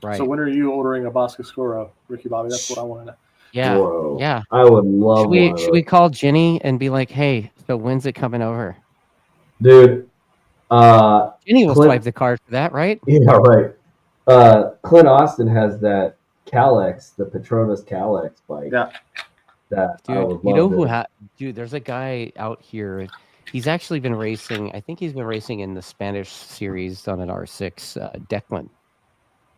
Right. So when are you ordering a Boscoscuro, Ricky-Bobby? That's what I want to know. Yeah. Bro, yeah. I would love Should we call Ginny and be like, hey, so when's it coming over? Dude, Ginny will swipe the card for that, right? Yeah, right. Clint Austin has that Calex, the Petronas Calex bike. Yeah. That dude, I would you know love dude, there's a guy out here. He's actually been racing. I think he's been racing in the Spanish series on an R6, Declan.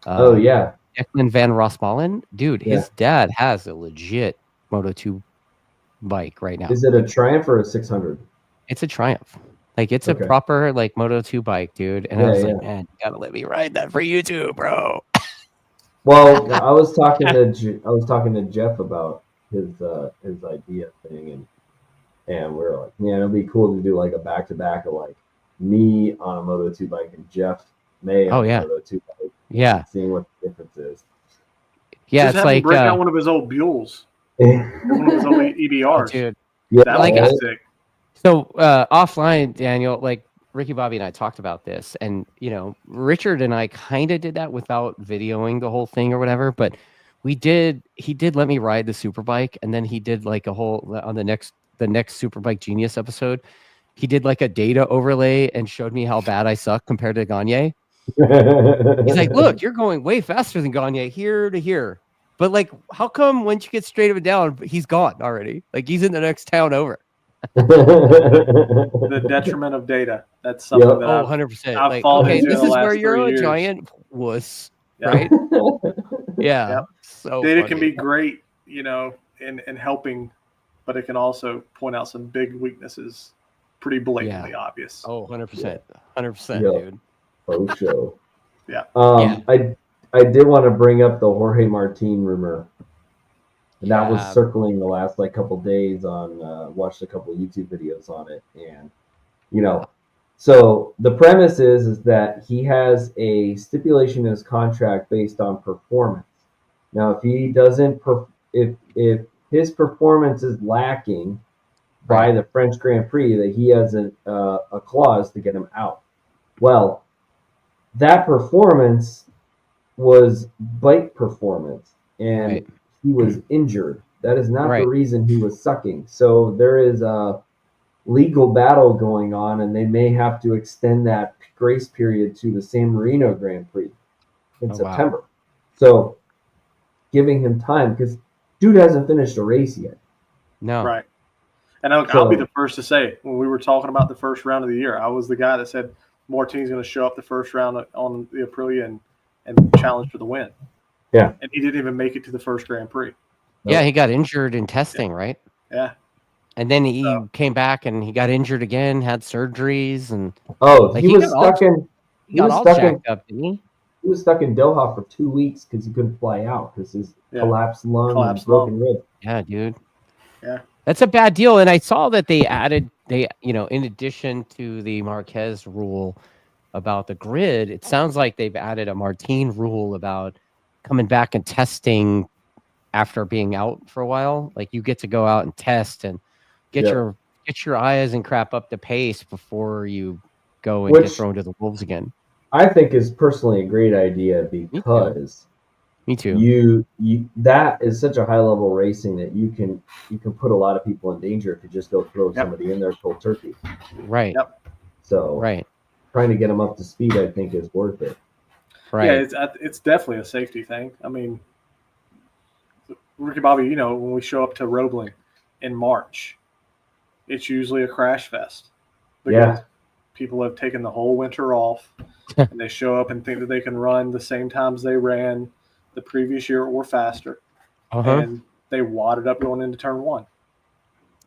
Oh yeah. Declan Van Rosmalen. Dude, his dad has a legit Moto 2 bike right now. Is it a Triumph or a 600? It's a Triumph. Like it's a proper like Moto 2 bike, dude. And I was like, man, you gotta let me ride that for YouTube, bro. Well, I was talking to Jeff about his idea thing, and we were like, man, it'd be cool to do like a back-to-back of like me on a Moto 2 bike and Jeff May on a Moto 2 bike. Yeah. Seeing what the difference is. Yeah, just it's like break out one of his old Buells. One of his old EBRs. Oh, dude. Yeah, that like was sick. So offline, Daniel, like Ricky-Bobby and I talked about this, and you know, Richard and I kind of did that without videoing the whole thing or whatever, but he did let me ride the Superbike, and then he did like a whole on the next Superbike Genius episode, he did like a data overlay and showed me how bad I suck compared to Gagne. He's like, look, you're going way faster than Gagne here to here. But like, how come once you get straight up and down, he's gone already? Like he's in the next town over. The detriment of data. That's something that 100%. I've fallen okay, into this the is last where you're 3 a years. giant wuss, right? Yeah. Yep. So data funny. can be great, you know, in helping, but it can also point out some big weaknesses, pretty blatantly obvious. Oh, 100%. 100%, dude. Oh, show. Yeah. I did want to bring up the Jorge Martin rumor. And that was circling the last like couple days on watched a couple YouTube videos on it, and you know, so the premise is that he has a stipulation in his contract based on performance. Now, if he doesn't, if his performance is lacking by the French Grand Prix, that he has a clause to get him out. Well, that performance was bike performance, and he was injured. That is not the reason he was sucking. So there is a legal battle going on, and they may have to extend that grace period to the San Marino Grand Prix in September. Wow. So giving him time, because dude hasn't finished a race yet. No. Right. And I'll be the first to say, when we were talking about the first round of the year, I was the guy that said Martin's going to show up the first round on the Aprilia and challenge for the win. Yeah. And he didn't even make it to the first Grand Prix. Yeah, he got injured in testing, right? Yeah. And then he came back and he got injured again, had surgeries, and he was stuck in. He got all jacked up, didn't he? He was stuck in Doha for 2 weeks because he couldn't fly out because his collapsed lung and broken rib. Yeah, dude. Yeah. That's a bad deal. And I saw that they in addition to the Marquez rule about the grid, it sounds like they've added a Martin rule about coming back and testing after being out for a while. Like you get to go out and test and get your eyes and crap up to pace before you go and get thrown to the wolves again. I think is personally a great idea because me too. You that is such a high level racing that you can put a lot of people in danger if you just go throw somebody in there cold turkey. Right. Yep. So trying to get them up to speed, I think, is worth it. Right. Yeah, it's definitely a safety thing. I mean, Ricky-Bobby, you know, when we show up to Roebling in March, it's usually a crash fest. Because people have taken the whole winter off, and they show up and think that they can run the same times they ran the previous year or faster. And they wad it up going into turn 1.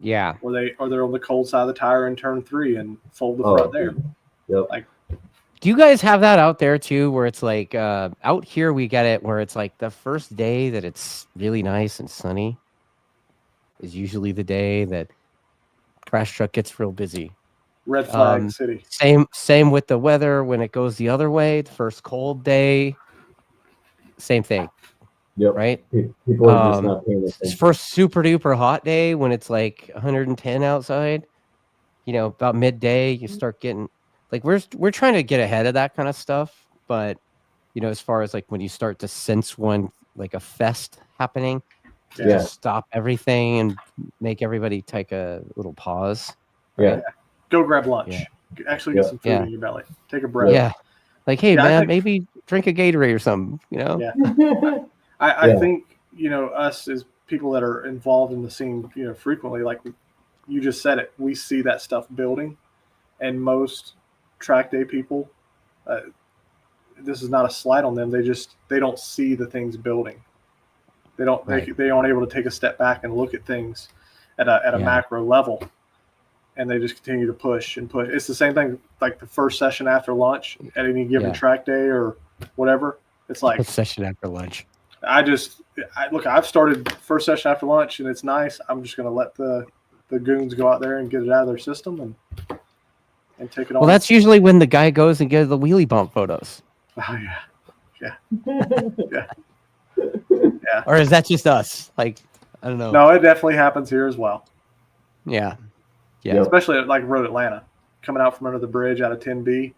Yeah. Or they're on the cold side of the tire in turn 3 and fold the front there. Yep. Like, do you guys have that out there too, where it's like out here we get it where it's like the first day that it's really nice and sunny is usually the day that crash truck gets real busy. Red flag city. Same with the weather when it goes the other way. The first cold day, same thing. Yep. Right. People are just not paying attention. First super duper hot day when it's like 110 outside. about midday, you start getting like we're trying to get ahead of that kind of stuff, but as far as like when you start to sense one like a fest happening, just stop everything and make everybody take a little pause. Right? Yeah. Go grab lunch. Actually get some food in your belly. Take a breath. Yeah. Like, hey man, maybe drink a Gatorade or something, Yeah. I think, us as people that are involved in the scene, frequently, like you just said it, we see that stuff building, and most track day people, this is not a slight on them. They don't see the things building. They don't, they aren't able to take a step back and look at things at a macro level, and they just continue to push and push. It's the same thing, like the first session after lunch at any given track day or whatever. It's like session after lunch. I've started first session after lunch, and it's nice. I'm just going to let the goons go out there and get it out of their system and take it on. Well, that's usually when the guy goes and gets the wheelie bump photos. Oh yeah. Or is that just us? Like, I don't know. No, it definitely happens here as well. Yeah. Especially at like Road Atlanta, coming out from under the bridge out of 10B.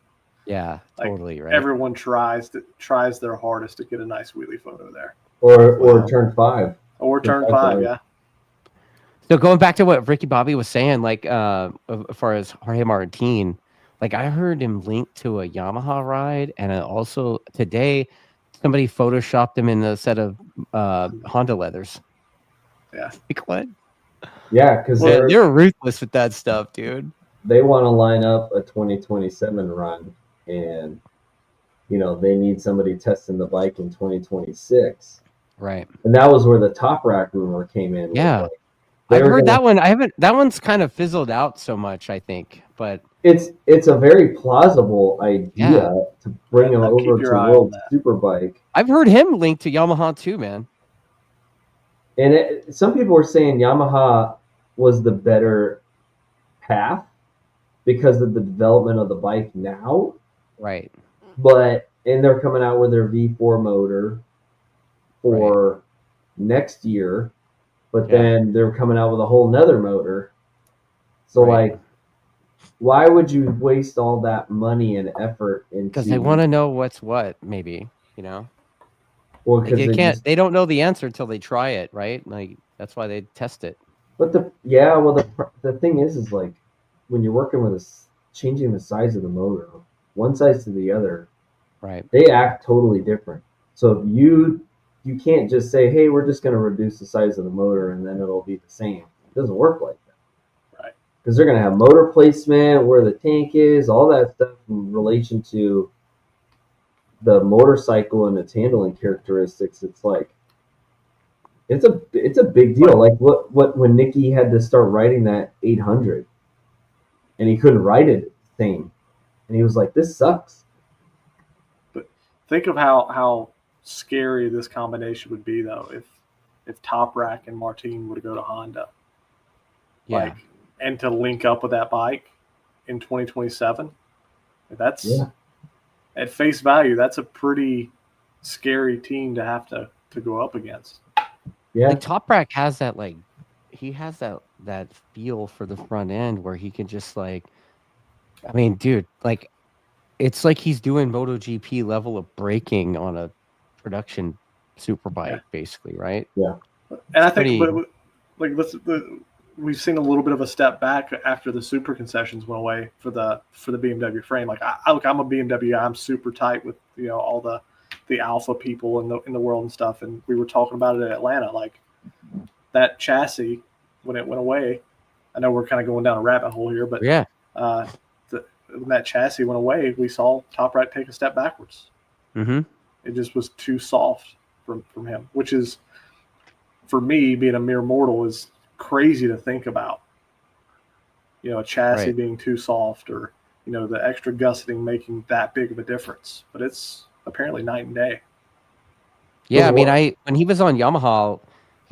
Yeah, totally right. Everyone tries their hardest to get a nice wheelie photo there. Or turn 5. Or turn 5, yeah. So going back to what Ricky-Bobby was saying, like as far as Jorge Martin, like I heard him linked to a Yamaha ride, and also today somebody photoshopped him in a set of Honda leathers. Yeah. Like what? Yeah, because they're ruthless with that stuff, dude. They want to line up a 2027 run, and they need somebody testing the bike in 2026. Right. And that was where the top rack rumor came in. Yeah. I've heard that one. That one's kind of fizzled out so much, I think. But it's a very plausible idea to bring him over to World Superbike. I've heard him linked to Yamaha too, man. And some people were saying Yamaha was the better path because of the development of the bike now. Right. And they're coming out with their V4 motor for next year, but then they're coming out with a whole nother motor. So like, why would you waste all that money and effort into? Because they want to know what's what, maybe, Well, because they don't know the answer until they try it, right? Like that's why they test it. But the thing is like when you're working with changing the size of the motor, one side to the other, right? They act totally different. So you can't just say, hey, we're just going to reduce the size of the motor and then it'll be the same. It doesn't work like that. Right. Because they're going to have motor placement, where the tank is, all that stuff in relation to the motorcycle and its handling characteristics. It's like, it's a big deal. Like when Nicky had to start riding that 800 and he couldn't ride it the same. And he was like, this sucks. But think of how scary this combination would be, though, if Top Rack and Martin would go to Honda. Yeah. And to link up with that bike in 2027. That's at face value, that's a pretty scary team to have to go up against. Yeah. Like Top Rack has that, like, he has that feel for the front end where he can just like, I mean, dude, like, it's like he's doing Moto GP level of braking on a production superbike, basically, right? Yeah. And I think, we've seen a little bit of a step back after the super concessions went away for the BMW frame. Like, I'm a BMW guy. I'm super tight with all the alpha people in the world and stuff. And we were talking about it at Atlanta, like that chassis when it went away. I know we're kind of going down a rabbit hole here, but when that chassis went away, we saw Top Rack take a step backwards. Mm-hmm. It just was too soft from him, which is, for me, being a mere mortal, is crazy to think about. A chassis being too soft, or the extra gusseting making that big of a difference. But it's apparently night and day. Yeah, I mean, when he was on Yamaha,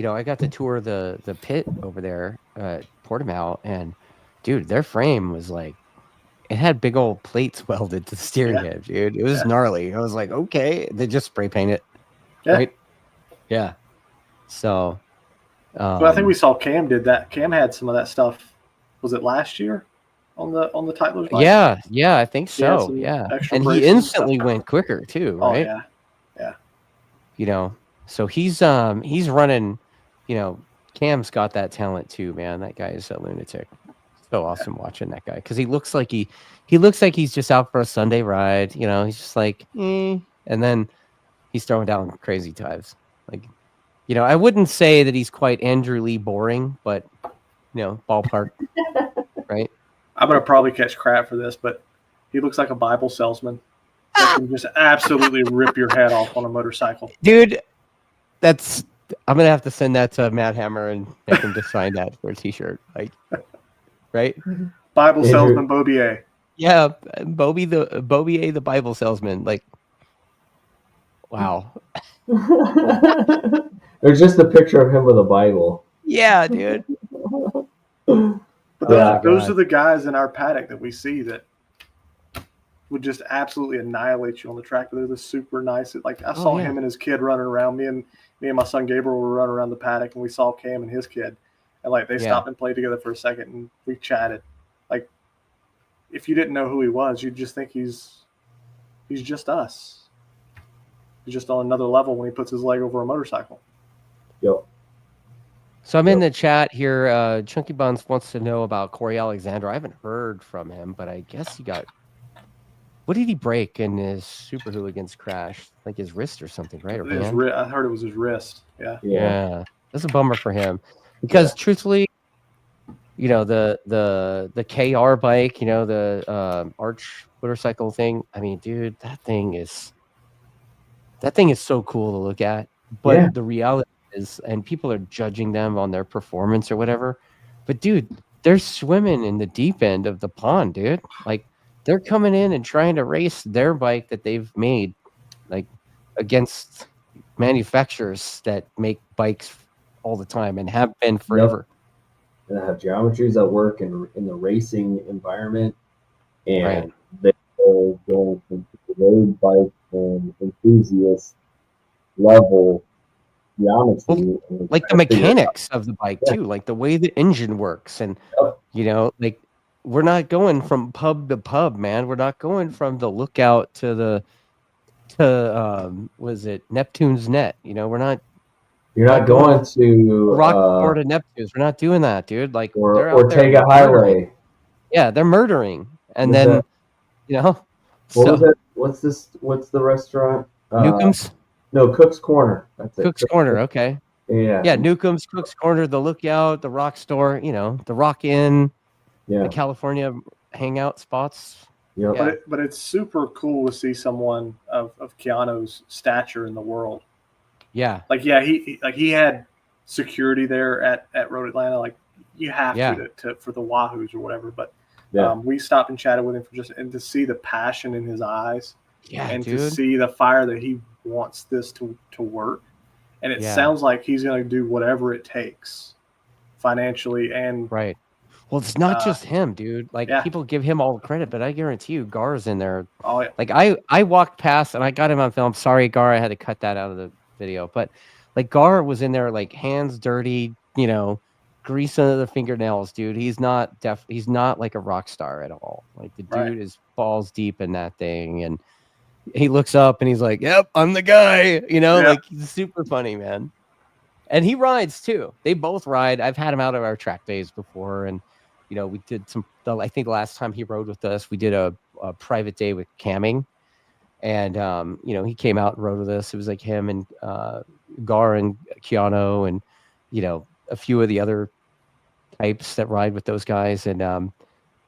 I got to tour the pit over there at Portimao, and dude, their frame was like, it had big old plates welded to the steering head, dude. It was gnarly. I was like, okay, they just spray paint it, right? Yeah. So, but I think we saw Cam did that. Cam had some of that stuff. Was it last year? on the Tyler's bike? Yeah, I think so. Yeah, and he instantly went quicker too, right? Oh yeah. You know, so he's running. You know, Cam's got that talent too, man. That guy is a lunatic. So awesome watching that guy because he looks like he's just out for a Sunday ride. You know, he's just like, and then he's throwing down crazy times. Like, you know, I wouldn't say that he's quite Andrew Lee boring, but you know, ballpark, right? I'm gonna probably catch crap for this, but he looks like a Bible salesman that can just absolutely rip your head off on a motorcycle, dude. I'm gonna have to send that to Matt Hammer and make him just sign that for a T-shirt, like, right? Bible salesman Bobier. Yeah, Bobier the Bible salesman. Like, wow. There's just a picture of him with a Bible. Yeah, dude. But those are the guys in our paddock that we see that would just absolutely annihilate you on the track. They're the super nice. Like I saw him and his kid running around. Me and my son Gabriel were running around the paddock, and we saw Cam and his kid, and like they stopped and played together for a second, and we chatted. Like, if you didn't know who he was, you'd just think he's just us. He's just on another level when he puts his leg over a motorcycle. Yep. So I'm in the chat here. Chunky Buns wants to know about Corey Alexander. I haven't heard from him, but I guess he got. What did he break in his Super Hooligans crash? Like his wrist or something, right? Or I heard it was his wrist. Yeah. That's a bummer for him because truthfully, you know, the KR bike, you know, the arch motorcycle thing. I mean, dude, that thing is so cool to look at. But the reality is, and people are judging them on their performance or whatever. But dude, they're swimming in the deep end of the pond, dude. Like, they're coming in and trying to race their bike that they've made, like, against manufacturers that make bikes all the time and have been forever. And have geometries that work in the racing environment, and they go from road bike and enthusiast level geometry, like the mechanics of the bike too, like the way the engine works, and you know, like. We're not going from pub to pub, man. We're not going from the Lookout to was it Neptune's Net? You know, we're not. You're not going to Rockwell to Neptune's. We're not doing that, dude. Like or Ortega Highway. Yeah, they're murdering, and then you know. What was it? What's the restaurant? Newcomb's. No, Cook's Corner. That's it. Cook's Corner. Okay. Yeah, Newcomb's, Cook's Corner, the Lookout, the Rock Store. You know, the Rock Inn. Yeah. The California hangout spots. Yeah. But it's super cool to see someone of Keanu's stature in the world. Yeah. Like, he had security there at Road Atlanta. Like, you have to for the Wahoos or whatever. But we stopped and chatted with him and to see the passion in his eyes. Yeah, and dude. to see the fire that he wants this to work. And it sounds like he's going to do whatever it takes financially and right. Well, it's not just him, dude. Like, people give him all the credit, but I guarantee you, Gar's in there. Oh, yeah. Like, I walked past and I got him on film. Sorry, Gar, I had to cut that out of the video. But, like, Gar was in there, like, hands dirty, you know, grease under the fingernails, dude. He's not like a rock star at all. Like, the dude is balls deep in that thing. And he looks up and he's like, yep, I'm the guy. You know, like, he's super funny, man. And he rides, too. They both ride. I've had him out of our track days before, and you know, we did I think the last time he rode with us, we did a private day with camming. And, you know, he came out and rode with us. It was like him and Gar and Keanu and, you know, a few of the other types that ride with those guys. And it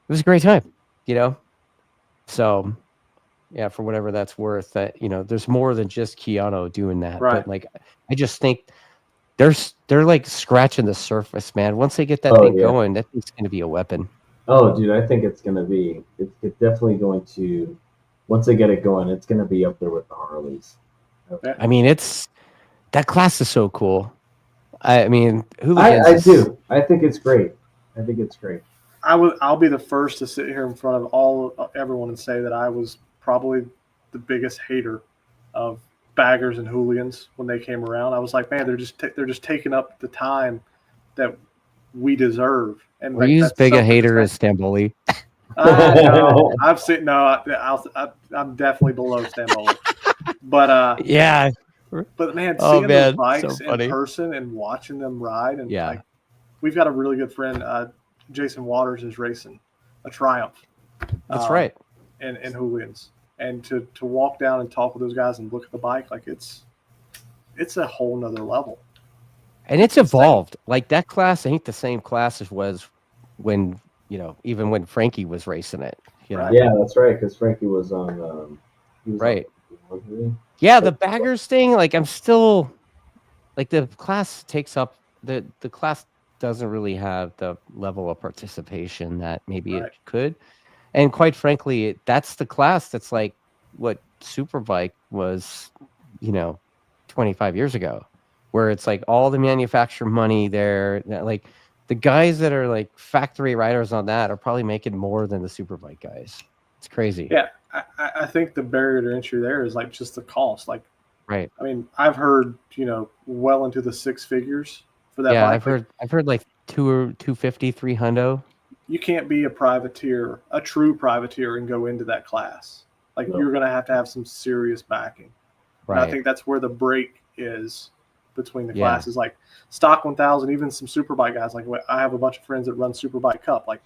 was a great time, you know? So, yeah, for whatever that's worth, that, you know, there's more than just Keanu doing that. Right. But, like, I just think they're like scratching the surface, man. Once they get that thing going, that thing's going to be a weapon. Oh, dude, I think it's going to be. It's definitely going to. Once they get it going, it's going to be up there with the Harleys. Okay. I mean, that class is so cool. I mean, I do. I think it's great. I'll be the first to sit here in front of everyone and say that I was probably the biggest hater of baggers and hooligans when they came around. I was like, man, they're just taking up the time that we deserve. And were you as big a hater as Stamboli? No, I've seen. No, I'm definitely below Stambola. But yeah. But man, seeing those bikes so in person and watching them ride, and yeah, like, we've got a really good friend, Jason Waters, is racing a Triumph. That's right. And Hooligans, and to walk down and talk with those guys and look at the bike, like it's a whole nother level. And it's evolved. Like that class ain't the same class as was when, even when Frankie was racing it. Right. Yeah, that's right. Because Frankie was on. Right. Yeah, the baggers thing. Like I'm still, like the class takes up the class doesn't really have the level of participation that maybe it could. And quite frankly, that's the class that's like what Superbike was, 25 years ago, where it's like all the manufacturer money there. Like the guys that are like factory riders on that are probably making more than the Superbike guys. It's crazy. Yeah, I think the barrier to entry there is like just the cost. Like, right. I mean, I've heard well into the six figures for that. Yeah, bike. I've heard like 250, 300. You can't be a privateer, a true privateer, and go into that class. Like you're going to have some serious backing. Right. And I think that's where the break is between the classes. Like stock 1000, even some Superbike guys. Like I have a bunch of friends that run Superbike Cup. Like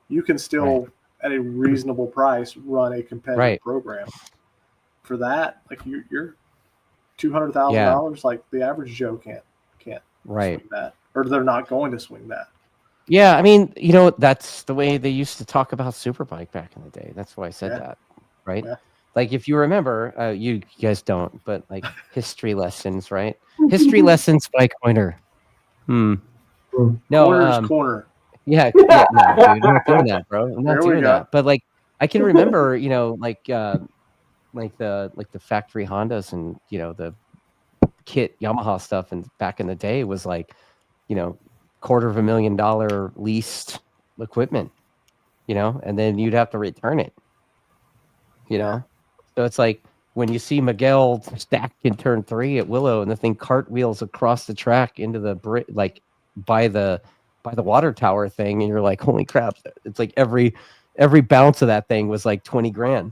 you can still at a reasonable price run a competitive program. For that, like you're $200,000. Like the average Joe can't swing that, or they're not going to swing that. Yeah, I mean, that's the way they used to talk about Superbike back in the day. That's why I said that, right? Yeah. Like if you remember, you guys don't, but like history lessons, right? History lessons by Coiner. No, corner. Yeah, no, dude, I'm not doing that, bro. I'm not doing that. But like, I can remember, like the factory Hondas and the kit Yamaha stuff, and back in the day was like, $250,000 leased equipment, and then you'd have to return it, So it's like when you see Miguel stacked in turn 3 at Willow and the thing cartwheels across the track into the by the water tower thing, and you're like, holy crap! It's like every bounce of that thing was like $20,000,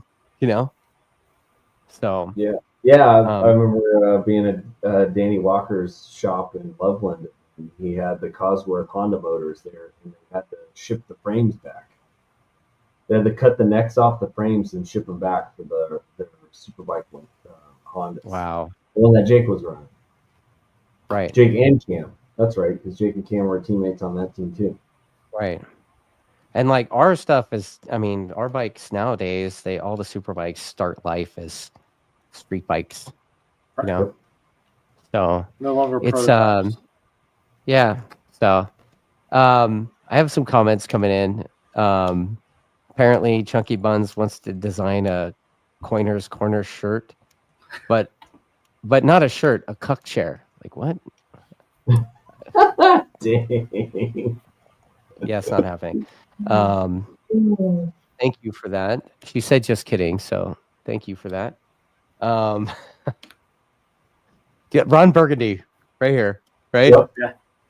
So I remember being at Danny Walker's shop in Loveland. He had the Cosworth Honda motors there, and they had to ship the frames back. They had to cut the necks off the frames and ship them back for the Superbike Hondas. Wow. The one that Jake was running. Right. Jake and Cam. That's right, because Jake and Cam were teammates on that team too. Right. And like our stuff is, I mean, our bikes nowadays, all the Superbikes start life as street bikes, So no longer it's prototypes. Yeah. So I have some comments coming in. Apparently Chunky Buns wants to design a Coiner's Corner shirt, but not a shirt, a cuck chair. Like what? Dang. Yeah, it's not happening. Thank you for that. She said just kidding, so thank you for that. Yeah, Ron Burgundy, right here, right? Yep.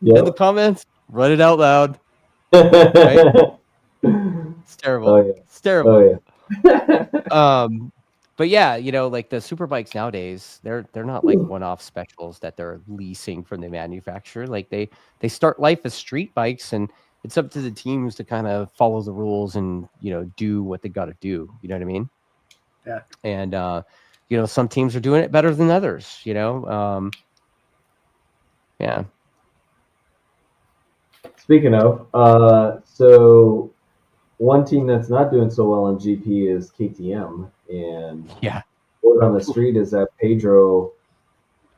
Yeah. In the comments, run it out loud. Right? It's terrible. Oh, yeah. It's terrible. Oh, yeah. But yeah, like the Superbikes nowadays, they're not like one-off specials that they're leasing from the manufacturer. Like they start life as street bikes, and it's up to the teams to kind of follow the rules and do what they got to do. You know what I mean? Yeah. And some teams are doing it better than others. Yeah. Speaking of, so one team that's not doing so well in GP is KTM, and word on the street is that Pedro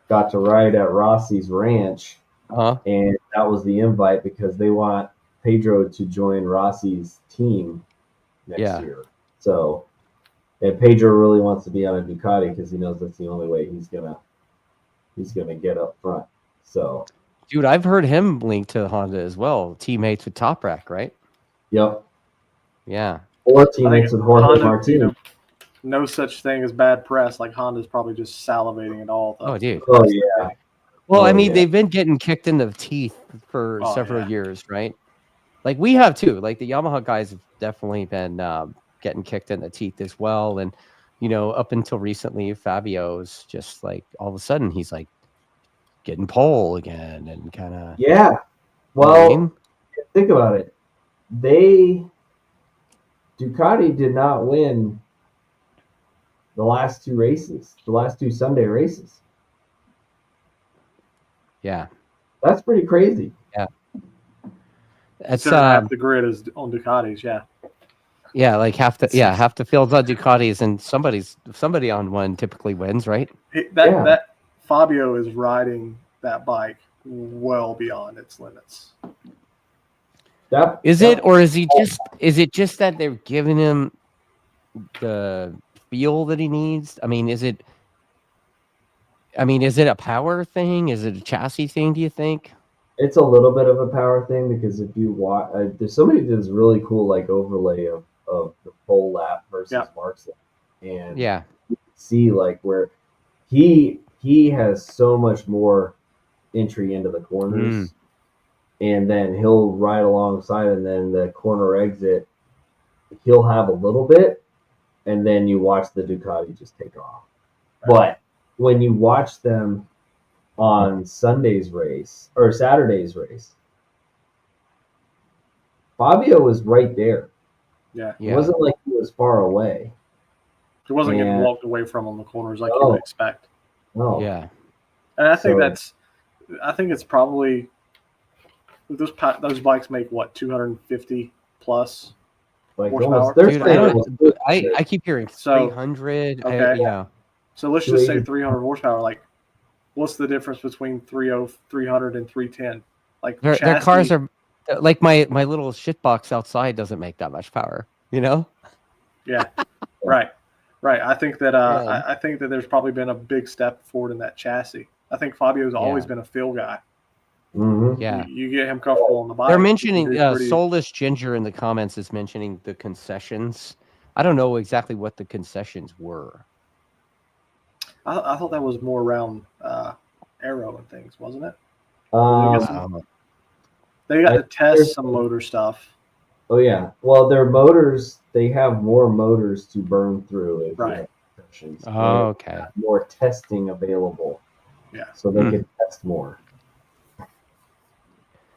got to ride at Rossi's ranch, and that was the invite because they want Pedro to join Rossi's team next year. So, and Pedro really wants to be on a Ducati because he knows that's the only way he's gonna get up front. So, dude, I've heard him linked to Honda as well. Teammates with Toprak, right? Yep. Yeah. Or teammates with Jorge Martin. No such thing as bad press. Like Honda's probably just salivating at all. Oh, dude. Oh yeah. Well, I mean, they've been getting kicked in the teeth for several years, right? Like we have too. Like the Yamaha guys have definitely been getting kicked in the teeth as well. And up until recently, Fabio's just like all of a sudden he's like getting pole again and kind of Well, think about it. Ducati did not win the last two Sunday races. Yeah, that's pretty crazy. Yeah, that's half the grid is on Ducatis. Yeah, like half the field's on Ducatis, and somebody on one typically wins, right? That Fabio is riding that bike well beyond its limits. Is it just that they're giving him the feel that he needs? I mean, is it a power thing? Is it a chassis thing, do you think? It's a little bit of a power thing, because if you watch, there's somebody who does really cool like overlay of the pole lap versus Mark's lap, and you can see like where he has so much more entry into the corners, and then he'll ride alongside, and then the corner exit he'll have a little bit, and then you watch the Ducati just take off. But when you watch them on Sunday's race or Saturday's race, Fabio was right there. Yeah. It wasn't like he was far away. He wasn't getting walked away from on the corners like you would expect. No. Yeah. And I think it's probably those bikes make what, 250 plus horsepower? Dude, I keep hearing 300. Okay. So let's just say 300 horsepower. Like, what's the difference between 300 and 310? Like, their cars are like my little shitbox outside doesn't make that much power. Yeah. Right. I think that I think that there's probably been a big step forward in that chassis. I think Fabio's always been a feel guy. Mm-hmm. Yeah, you get him comfortable on the bike. They're mentioning Soulless Ginger in the comments is mentioning the concessions. I don't know exactly what the concessions were. I thought that was more around aero and things, wasn't it? They got to test some motor stuff. Oh yeah, well, their motors, they have more motors to burn through. Right. Oh, okay. More testing available. Yeah. So they can test more.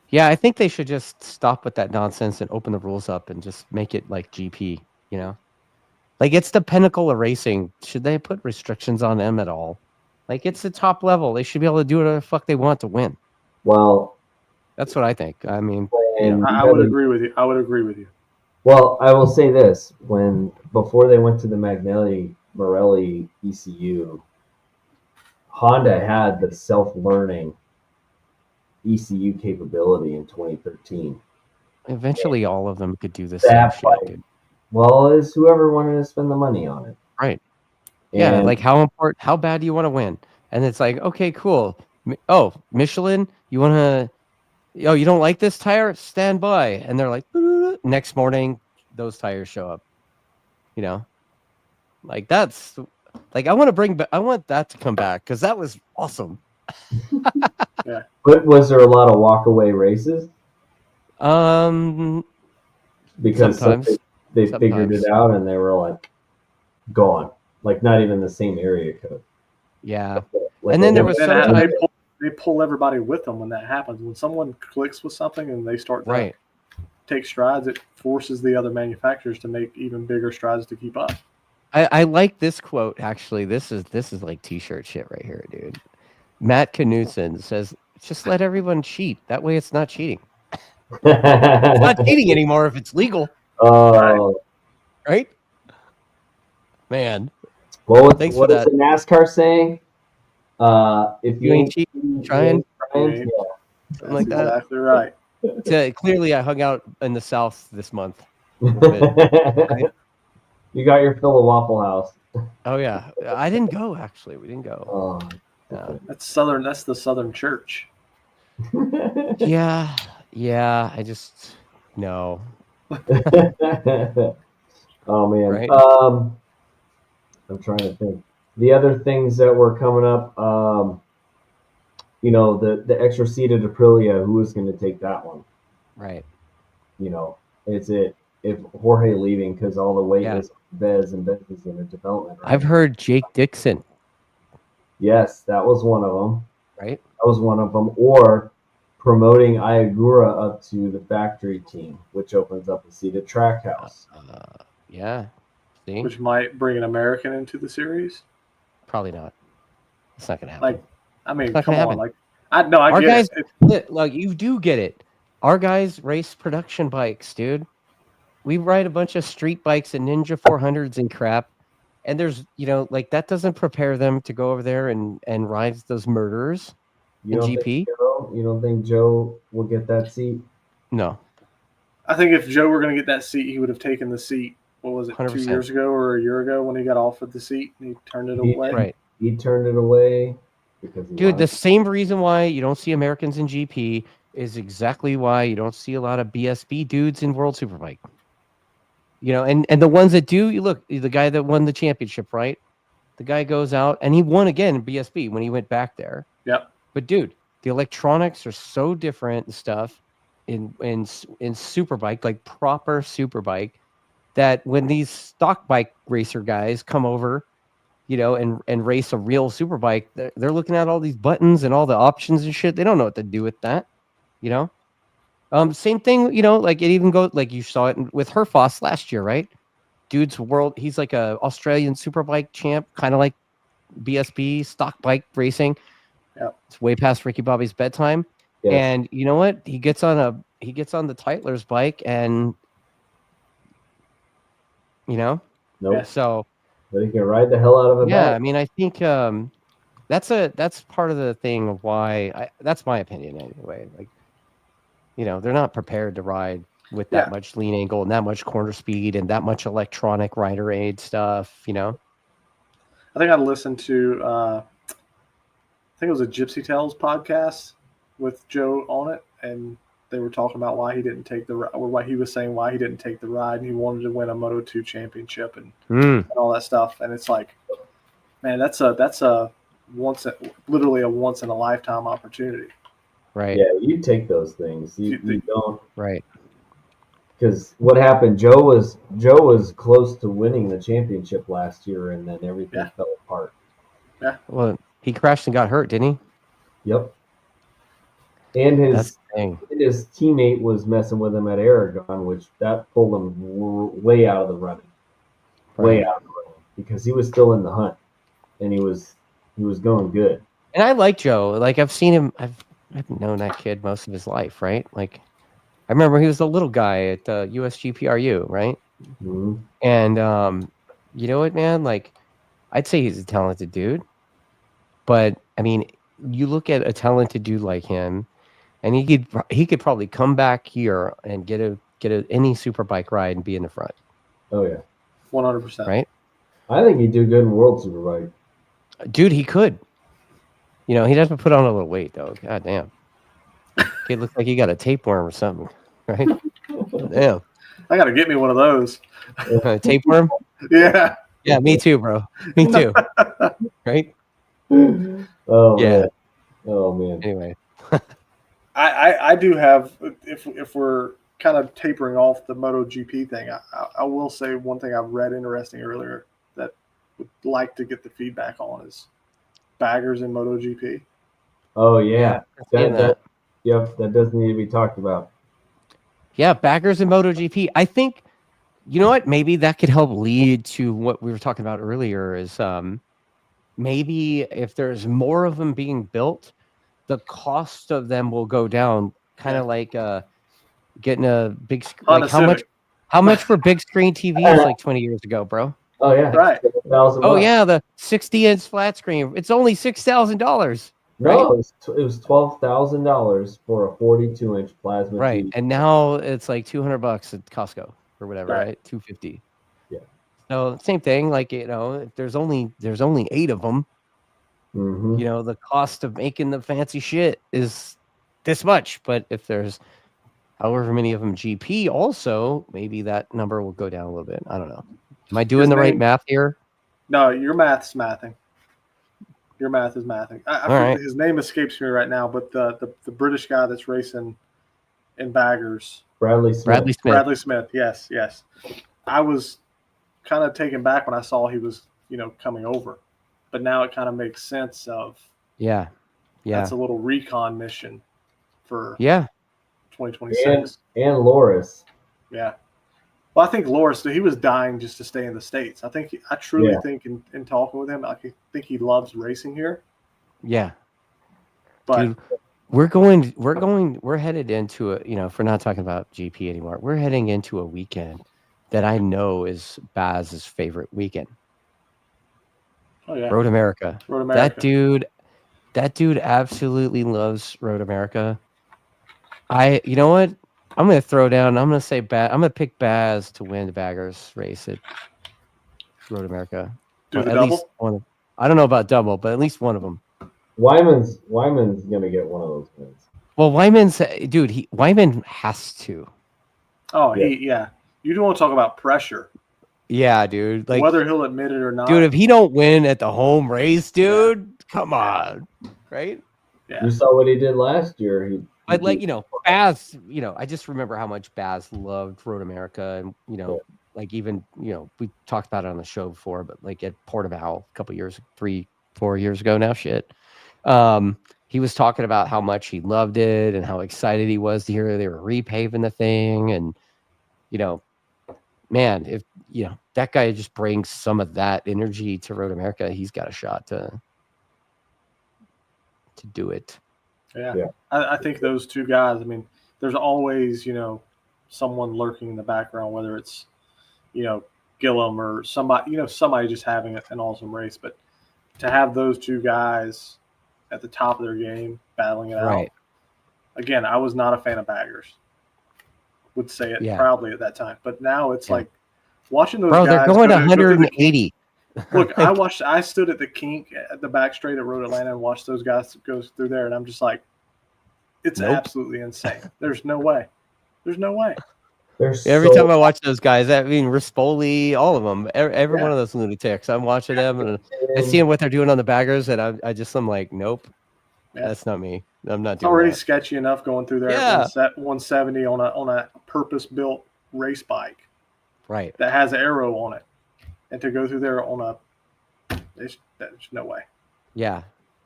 Yeah, I think they should just stop with that nonsense and open the rules up and just make it like GP, Like, it's the pinnacle of racing. Should they put restrictions on them at all? Like, it's the top level. They should be able to do whatever the fuck they want to win. Well, that's what I think. I mean, I would agree with you. Well, I will say this: before they went to the Pirelli ECU, Honda had the self-learning ECU capability in 2013. Eventually, all of them could do the same shit, dude. Well, it's whoever wanted to spend the money on it. Right. Yeah, like how bad do you want to win? And it's like, okay, cool. Oh, Michelin, you want to... Oh, you don't like this tire? Stand by. And they're like, next morning, those tires show up. Like that's... Like I want that to come back because that was awesome. Yeah. But was there a lot of walk-away races? Because sometimes. They figured it out and they were like gone, like not even the same area code. Yeah, like, and then there was sometimes they pull everybody with them when that happens. When someone clicks with something and they start to take strides, it forces the other manufacturers to make even bigger strides to keep up. I like this quote actually. This is like t-shirt shit right here, dude. Matt Knudsen says, "Just let everyone cheat. That way, it's not cheating. It's not cheating anymore if it's legal." Oh, right, man. Well, thanks for that. What's the NASCAR saying? If you ain't cheating, trying. Yeah. Something like that. Exactly right. So, clearly, I hung out in the South this month. Right? You got your fill of Waffle House. Oh yeah, I didn't go. Actually, we didn't go. Oh, that's Southern. That's the Southern Church. Yeah. I just no. Oh man. Right? I'm trying to think. The other things that were coming up, the extra seated Aprilia, who was going to take that one? Right. is it if Jorge leaving because all the weight is Bez and Bez is in a development? Right? I've heard Jake Dixon. Yes, that was one of them. Right. That was one of them. Or promoting Ayagura up to the factory team, which opens up a seat at Trackhouse. Yeah. See? Which might bring an American into the series. Probably not. It's not gonna happen. Like, I mean, come on. Like, I our get guys, it. Like, you do get it. Our guys race production bikes, dude. We ride a bunch of street bikes and Ninja 400s and crap. And there's, like, that doesn't prepare them to go over there and ride those murderers in GP. You don't think Joe will get that seat? No. I think if Joe were going to get that seat, he would have taken the seat. What was it, 100%. 2 years ago or a year ago when he got offered the seat and he turned it away? Right. He turned it away because dude, the same reason why you don't see Americans in GP is exactly why you don't see a lot of BSB dudes in World Superbike. And the ones that do, you look, the guy that won the championship, right? The guy goes out and he won again in BSB when he went back there. Yep. But dude, the electronics are so different and stuff in Superbike, like proper Superbike, that when these stock bike racer guys come over, and race a real Superbike, they're looking at all these buttons and all the options and shit. They don't know what to do with that, Same thing, like it even goes, like you saw it with Herfoss last year, right? Dude's he's like a Australian Superbike champ, kind of like BSB stock bike racing. Yeah, it's way past Ricky-Bobby's bedtime. Yes. And you know what? He gets on the Tytler's bike, and nope. So. But he can ride the hell out of it. Yeah, I mean, I think that's part of the thing of why that's my opinion anyway. Like, they're not prepared to ride with that much lean angle and that much corner speed and that much electronic rider aid stuff. I think I listened to I think it was a Gypsy Tales podcast with Joe on it, and they were talking about why he didn't take the ride, or why he was saying why he didn't take the ride, and he wanted to win a Moto 2 championship and all that stuff. And it's like, man, that's a literally a once in a lifetime opportunity. Right. Yeah, you take those things. You don't. Right. Because what happened? Joe was close to winning the championship last year, and then everything fell apart. Yeah. Well, he crashed and got hurt, didn't he? Yep. And his teammate was messing with him at Aragon, which that pulled him way out of the running. Right. Way out of the running. Because he was still in the hunt. And he was going good. And I like Joe. Like, I've seen him. I've known that kid most of his life, right? Like, I remember he was the little guy at USGPRU, right? Mm-hmm. And you know what, man? Like, I'd say he's a talented dude. But, I mean, you look at a talented dude like him, and he could probably come back here and get any Superbike ride and be in the front. Oh, yeah. 100%. Right? I think he'd do good in World Superbike. Dude, he could. He'd have to put on a little weight, though. God damn. He looks like he got a tapeworm or something, right? Damn. I got to get me one of those. Tapeworm? Yeah. Yeah, me too, bro. Me too. Right? Oh, yeah. Man. Oh, man. Anyway. I do have, if we're kind of tapering off the Moto GP thing, I will say one thing I've read interesting earlier that would like to get the feedback on is baggers in Moto GP. Oh, yeah. That does need to be talked about. Yeah, baggers in Moto GP. I think, you know what? Maybe that could help lead to what we were talking about earlier is maybe if there's more of them being built, the cost of them will go down. Kind of like getting a big screen. Like how much for big screen TVs like 20 years ago, bro? Oh yeah, right. Oh yeah, the 60-inch flat screen. It's only $6,000. Right? No, it was $12,000 for a 42-inch plasma. Right, TV. and now it's like $200 at Costco or whatever, right? $250. Yeah. So same thing. Like if there's only 8 of them. Mm-hmm. The cost of making the fancy shit is this much. But if there's however many of them GP also, maybe that number will go down a little bit. I don't know. Am I doing the right math here? No, your math's mathing. Your math is mathing. Right. His name escapes me right now, but the British guy that's racing in baggers. Bradley Smith. Bradley Smith. Yes, yes. I was kind of taken back when I saw he was, coming over, but now it kind of makes sense of. Yeah. That's a little recon mission for 2026. And Loris. Yeah. Well, I think Loris, he was dying just to stay in the States. I truly think in talking with him, I think he loves racing here. Yeah. But dude, we're headed into if we're not talking about GP anymore, we're heading into a weekend that I know is Baz's favorite weekend. Oh yeah. Road America. That dude absolutely loves Road America. You know what? I'm going to throw down. I'm going to say I'm going to pick Baz to win the baggers race at Road America. Do the double? Least one. I don't know about double, but at least one of them. Wyman's going to get one of those wins. Well, Wyman has to. Oh, yeah. You don't want to talk about pressure. Yeah, dude. Like, whether he'll admit it or not. Dude, if he don't win at the home race, dude, come on. Right? Yeah. You saw what he did last year. But Baz, I just remember how much Baz loved Road America, and like even we talked about it on the show before, but like at Portimao a couple years, 3-4 years ago now, he was talking about how much he loved it and how excited he was to hear they were repaving the thing, and man, if that guy just brings some of that energy to Road America, he's got a shot to do it. Yeah. I think those two guys, I mean, there's always, someone lurking in the background, whether it's, Gillum or somebody, somebody just having an awesome race. But to have those two guys at the top of their game, battling it out. Again, I was not a fan of baggers. Would say it proudly at that time. But now it's like watching those guys. They're going 180. Look, I stood at the kink at the back straight at Road Atlanta and watched those guys go through there, and I'm just like, it's absolutely insane. There's no way. Every time I watch those guys, I mean, Rispoli, all of them, every one of those lunatics, I'm watching them, and I see what they're doing on the baggers, and I'm like, nope, that's not me. I'm not doing already that. Sketchy enough going through there at 170 on a purpose-built race bike. Right. That has arrow on it. And to go through there on there's no way. Yeah.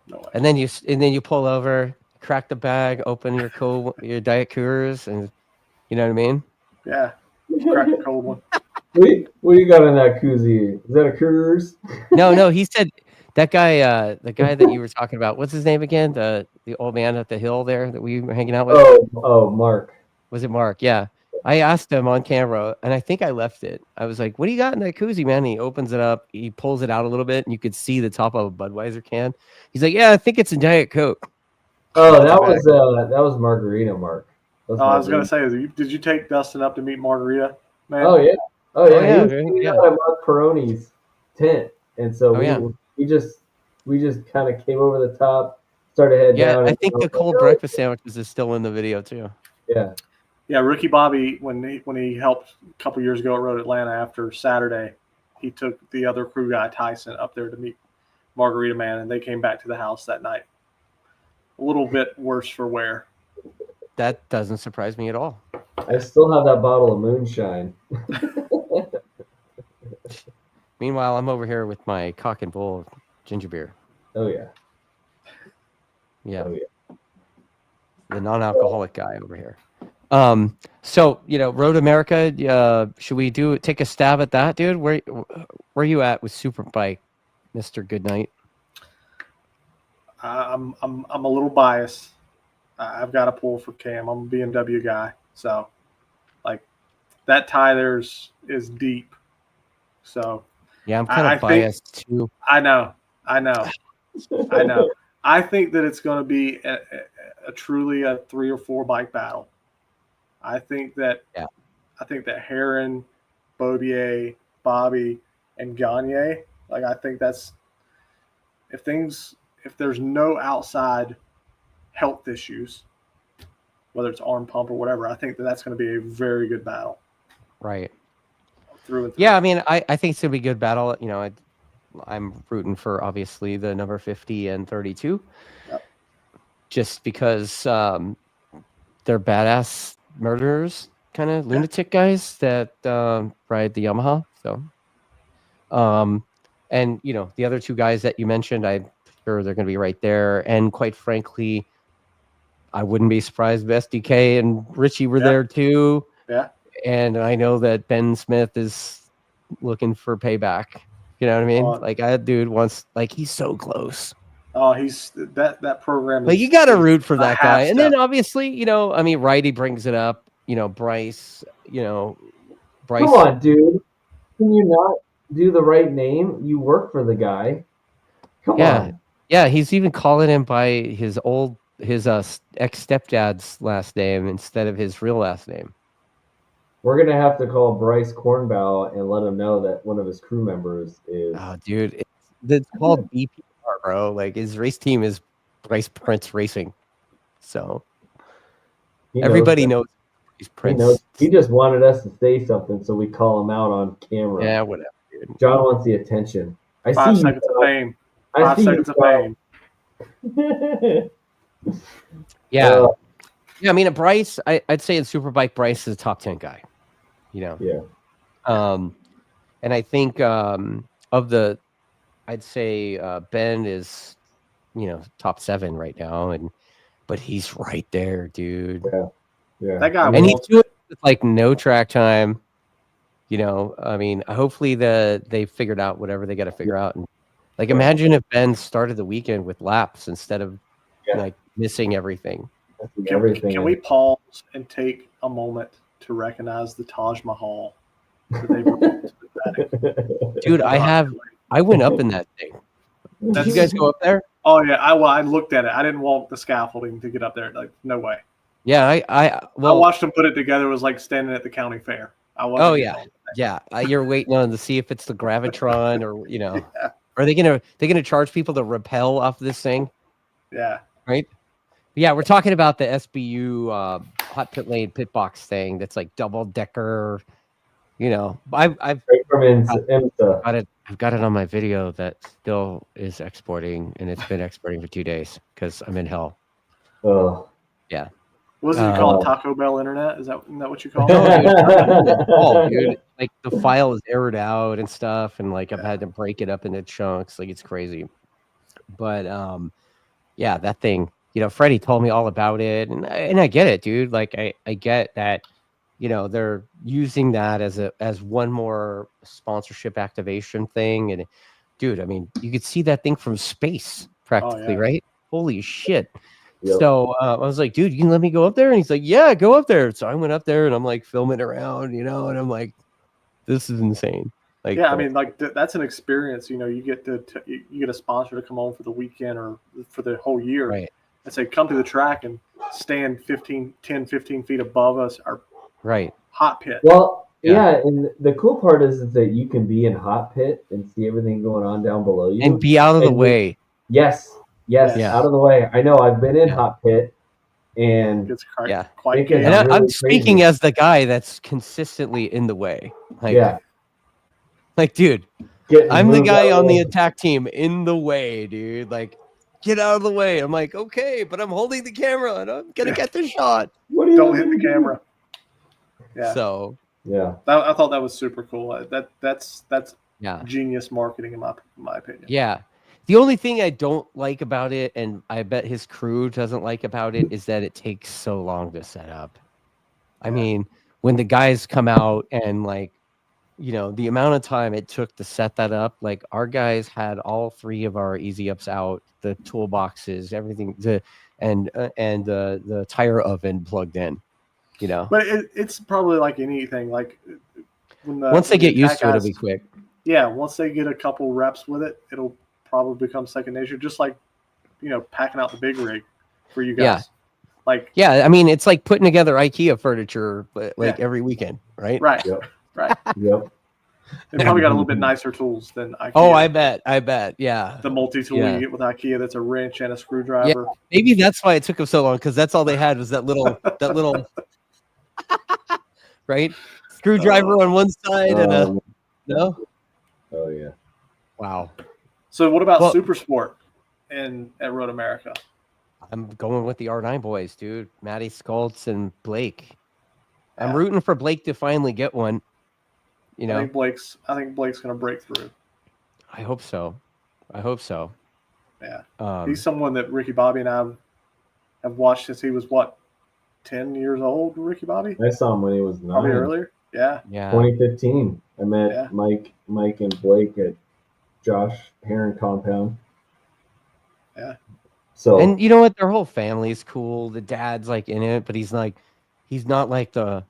No way. And then you pull over, crack the bag, open your Diet Coors, and you know what I mean? Yeah. Crack a cold one. What do you got in that koozie? Is that a Coors? No. He said that guy, the guy that you were talking about. What's his name again? The old man at the hill there that we were hanging out with. Oh, Mark. Was it Mark? Yeah. I asked him on camera, and I think I left it. I was like, "What do you got in that koozie, man?" And he opens it up, he pulls it out a little bit, and you could see the top of a Budweiser can. He's like, "Yeah, I think it's a Diet Coke." Oh, that was Margarita, Mark. I was gonna say, did you take Dustin up to meet Margarita, man? Oh yeah. He was at Mark Peroni's tent, and so we just kind of came over the top, started heading down. I think the cold breakfast sandwiches is still in the video too. Yeah. Yeah, Ricky-Bobby, when he helped a couple years ago at Road Atlanta after Saturday, he took the other crew guy, Tyson, up there to meet Margarita Man, and they came back to the house that night. A little bit worse for wear. That doesn't surprise me at all. I still have that bottle of moonshine. Meanwhile, I'm over here with my cock and bull ginger beer. Oh, yeah. Yeah. Oh, yeah. The non-alcoholic guy over here. So Road America, should we take a stab at that, dude? Where are you at with Superbike, Mr. Goodnight? I'm a little biased. I've got to pull for Cam. I'm a BMW guy, so like that tie there is deep. So yeah, I'm kind of biased too. I know. I think that it's going to be a truly a 3 or 4 bike battle. I think that Heron, Bodier, Bobby, and Gagne, like I think that's if there's no outside health issues, whether it's arm pump or whatever, I think that's going to be a very good battle. Right. Through and through. Yeah, I mean, I think it's going to be a good battle. I'm rooting for obviously the number 50 and 32, just because they're badass murderers, kind of lunatic guys that ride the Yamaha. So, and you know, the other two guys that you mentioned, I'm sure they're going to be right there. And quite frankly, I wouldn't be surprised if SDK and Richie were there too. Yeah. And I know that Ben Smith is looking for payback. You know what I mean? Like, that dude wants, like, he's so close. Oh, he's that program. Like, you got to root for that guy. And then obviously, you know, I mean, Righty brings it up. You know, Bryce. Come on, dude. Can you not do the right name? You work for the guy. Come on. Yeah, he's even calling him by his ex-stepdad's last name instead of his real last name. We're going to have to call Bryce Cornbow and let him know that one of his crew members is... Oh, dude. It's called BPR, bro. Like, his race team is Bryce Prince Racing. So, everybody knows he's Prince. He just wanted us to say something, so we call him out on camera. Yeah, whatever, dude. John wants the attention. 5 seconds of fame. 5 seconds of fame. Yeah. Yeah, I mean, Bryce, I'd say in Superbike, Bryce is a top 10 guy. You know? Yeah. And I think I'd say Ben is, you know, top 7 right now, but he's right there, dude. Yeah. That guy, and he's doing it with like no track time. You know, I mean, hopefully they figured out whatever they got to figure out. And like, imagine if Ben started the weekend with laps instead of like missing everything. Can we pause and take a moment to recognize the Taj Mahal that they built? Dude, I went up in that thing. Did you guys go up there? Oh yeah, I looked at it. I didn't walk the scaffolding to get up there. Like, no way. Yeah, I watched them put it together. It was like standing at the county fair. You're waiting on to see if it's the Gravitron or are they gonna charge people to rappel off this thing? Yeah. Right. Yeah, we're talking about the SBU hot pit lane pit box thing. That's like double decker. You know, I've got it on my video that still is exporting, and it's been exporting for 2 days because I'm in hell. Oh, yeah. What is it called? Taco Bell Internet? Isn't that what you call it? Dude. Like, the file is aired out and stuff, and like I've had to break it up into chunks. Like, it's crazy. But yeah, that thing. You know, Freddie told me all about it, and I get it, dude. Like, I get that. You know, they're using that as one more sponsorship activation thing, and dude, I mean, you could see that thing from space practically, right? Holy shit. Yep. So I was like, dude, you can let me go up there? And he's like, yeah, go up there. So I went up there and I'm like filming around, you know, and I'm like, this is insane. Like, yeah, I mean, like that's an experience. You know, you get you get a sponsor to come on for the weekend or for the whole year, right? And say, come to the track and stand 10, 15 feet above us, our hot pit. Well, yeah, and the cool part is that you can be in hot pit and see everything going on down below you and be out of the way. Yes, out of the way. I know. I've been in hot pit, and it's quite. And I'm speaking as the guy that's consistently in the way. Like, like, dude, I'm the guy on the attack team in the way, dude. Like, get out of the way. I'm like, okay, but I'm holding the camera and I'm gonna get the shot. Don't hit the camera. Yeah. So I thought that was super cool. That's genius marketing in my opinion. Yeah. The only thing I don't like about it, and I bet his crew doesn't like about it, is that it takes so long to set up. I mean, when the guys come out and like, you know, the amount of time it took to set that up, like our guys had all 3 of our easy ups out, the toolboxes, everything, and the tire oven plugged in, you know. But it's probably like anything. Like once they get used to it, it'll be quick. Yeah, once they get a couple reps with it, it'll probably become second nature. Just like, you know, packing out the big rig for you guys. Yeah. Like, yeah, I mean, it's like putting together IKEA furniture, like every weekend, right? Right. Yep. Right. Yep. They probably got a little bit nicer tools than IKEA. Oh, I bet. Yeah. The multi-tool you get with IKEA, that's a wrench and a screwdriver. Yeah. Maybe that's why it took them so long, because that's all they had was that little right? Screwdriver on one side and a no? Oh yeah. Wow. So what about Super Sport at Road America? I'm going with the R9 boys, dude. Matty Skoltz and Blake. I'm rooting for Blake to finally get one. You know, I think Blake's going to break through. I hope so. Yeah. He's someone that Ricky-Bobby and I have watched since he was, 10 years old, Ricky-Bobby? I saw him when he was 9. Probably earlier. Yeah. 2015. I met Mike and Blake at Josh Heron compound. Yeah. So, and you know what? Their whole family's cool. The dad's like in it, but he's not like the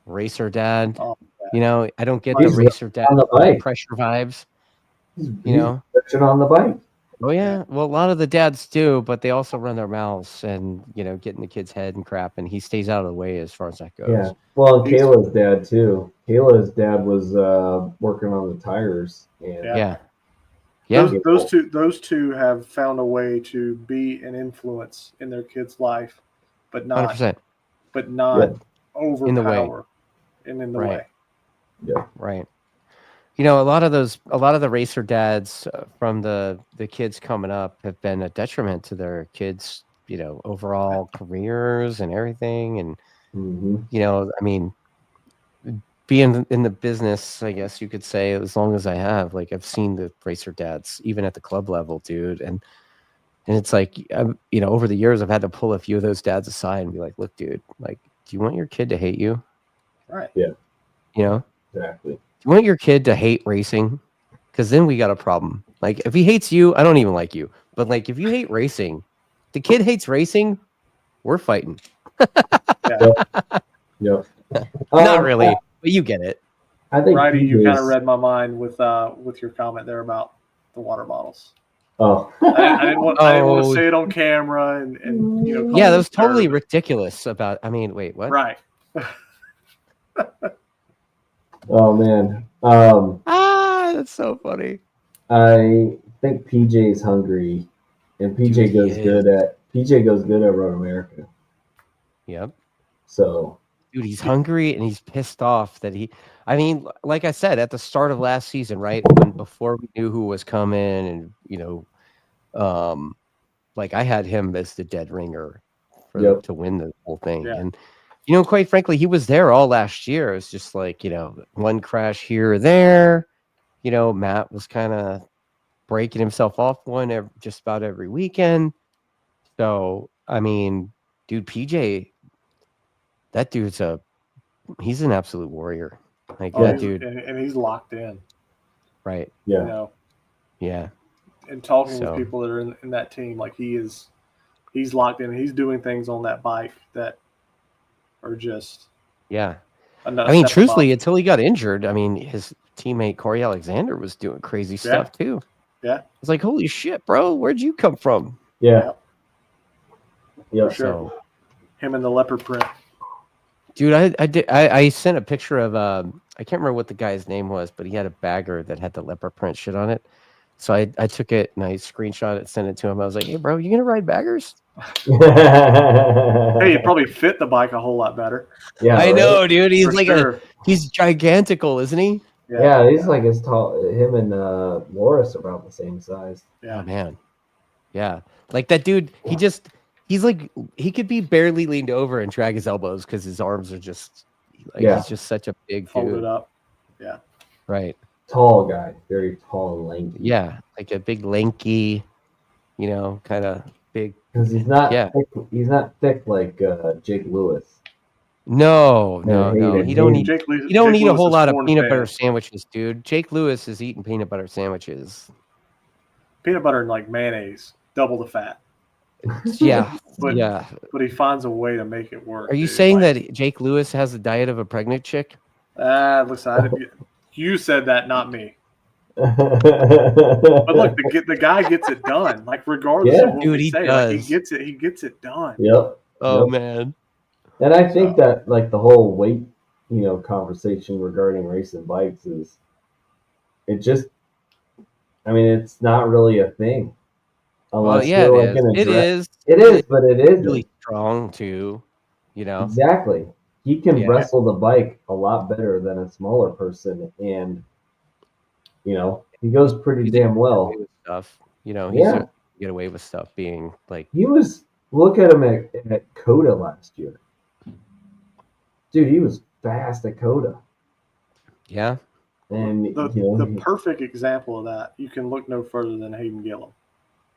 racer dad. Oh, you know, I don't get He's the racer dad on the bike. pressure vibes. he's know, pitching on the bike. Oh yeah. Well, a lot of the dads do, but they also run their mouths and get in the kid's head and crap. And he stays out of the way as far as that goes. Yeah. Well, and Kayla's dad too. Kayla's dad was working on the tires. And Yeah. Those two have found a way to be an influence in their kid's life, but not 100%. overpower in the way. And in the Right. way. Yeah. Right. You know, a lot of the racer dads from the kids coming up have been a detriment to their kids, overall careers and everything. And, I mean, being in the business, I guess you could say, as long as I have, like, I've seen the racer dads, even at the club level, dude. And it's like, over the years, I've had to pull a few of those dads aside and be like, look, dude, like, do you want your kid to hate you? Right. Yeah. Exactly. Do you want your kid to hate racing? Because then we got a problem. Like, if he hates you, I don't even like you. But, like, if you hate racing, the kid hates racing, we're fighting. Yep. Not really, but you get it. I think Righty, you kind of read my mind with your comment there about the water bottles. Oh. I didn't want to say it on camera and Yeah, that was totally ridiculous about. I mean, wait, what? Right. Oh man. That's so funny. I think PJ's hungry, and PJ goes good at Road America. Yep. So, dude, he's hungry and he's pissed off that I mean, like I said at the start of last season, right, before we knew who was coming, and like I had him as the dead ringer to win the whole thing, and. Quite frankly, he was there all last year. It was just like, one crash here or there. Matt was kind of breaking himself off just about every weekend. So, I mean, dude, PJ, that dude's he's an absolute warrior. Like that dude. And he's locked in. Right. Yeah. Yeah. And talking with people that are in that team, like he's locked in. He's doing things on that bike that are just I mean, truthfully, until he got injured, I mean, his teammate Corey Alexander was doing crazy stuff too. Yeah, it's like, holy shit, bro, where'd you come from? Yeah. For sure. So, him and the leopard print, dude. I sent a picture of I can't remember what the guy's name was, but he had a bagger that had the leopard print shit on it. So I took it and I screenshot it, sent it to him. I was like, hey, bro, you gonna ride baggers? Hey, you probably fit the bike a whole lot better. Yeah, I know, dude. He's For he's gigantical, isn't he? Yeah, he's like as tall. Him and Loris are about the same size. Yeah, man. Yeah, like that dude. He's like he could be barely leaned over and drag his elbows because his arms are just he's just such a big folded dude. up. Yeah, right. Tall guy, very tall and lanky. Yeah, like a big lanky, kind of big. Because he's not he's not thick like Jake Lewis. No. He don't need a whole lot of peanut butter fans. sandwiches, dude. Jake Lewis is eating peanut butter sandwiches. Peanut butter and like mayonnaise, double the fat. Yeah. But he finds a way to make it work. Are you saying that Jake Lewis has the diet of a pregnant chick? Listen, you said that, not me. But look, the guy gets it done. Like regardless of what we say, like, he gets it done. Yep. Oh man. And I think that like the whole weight, conversation regarding racing bikes it's not really a thing. Unless it is, but it is really strong too. Exactly. He can wrestle the bike a lot better than a smaller person, and he goes pretty damn well. Stuff, get away with stuff being like he was. Look at him at Coda last year, dude. He was fast at Coda. Yeah. And the perfect example of that, you can look no further than Hayden Gillum.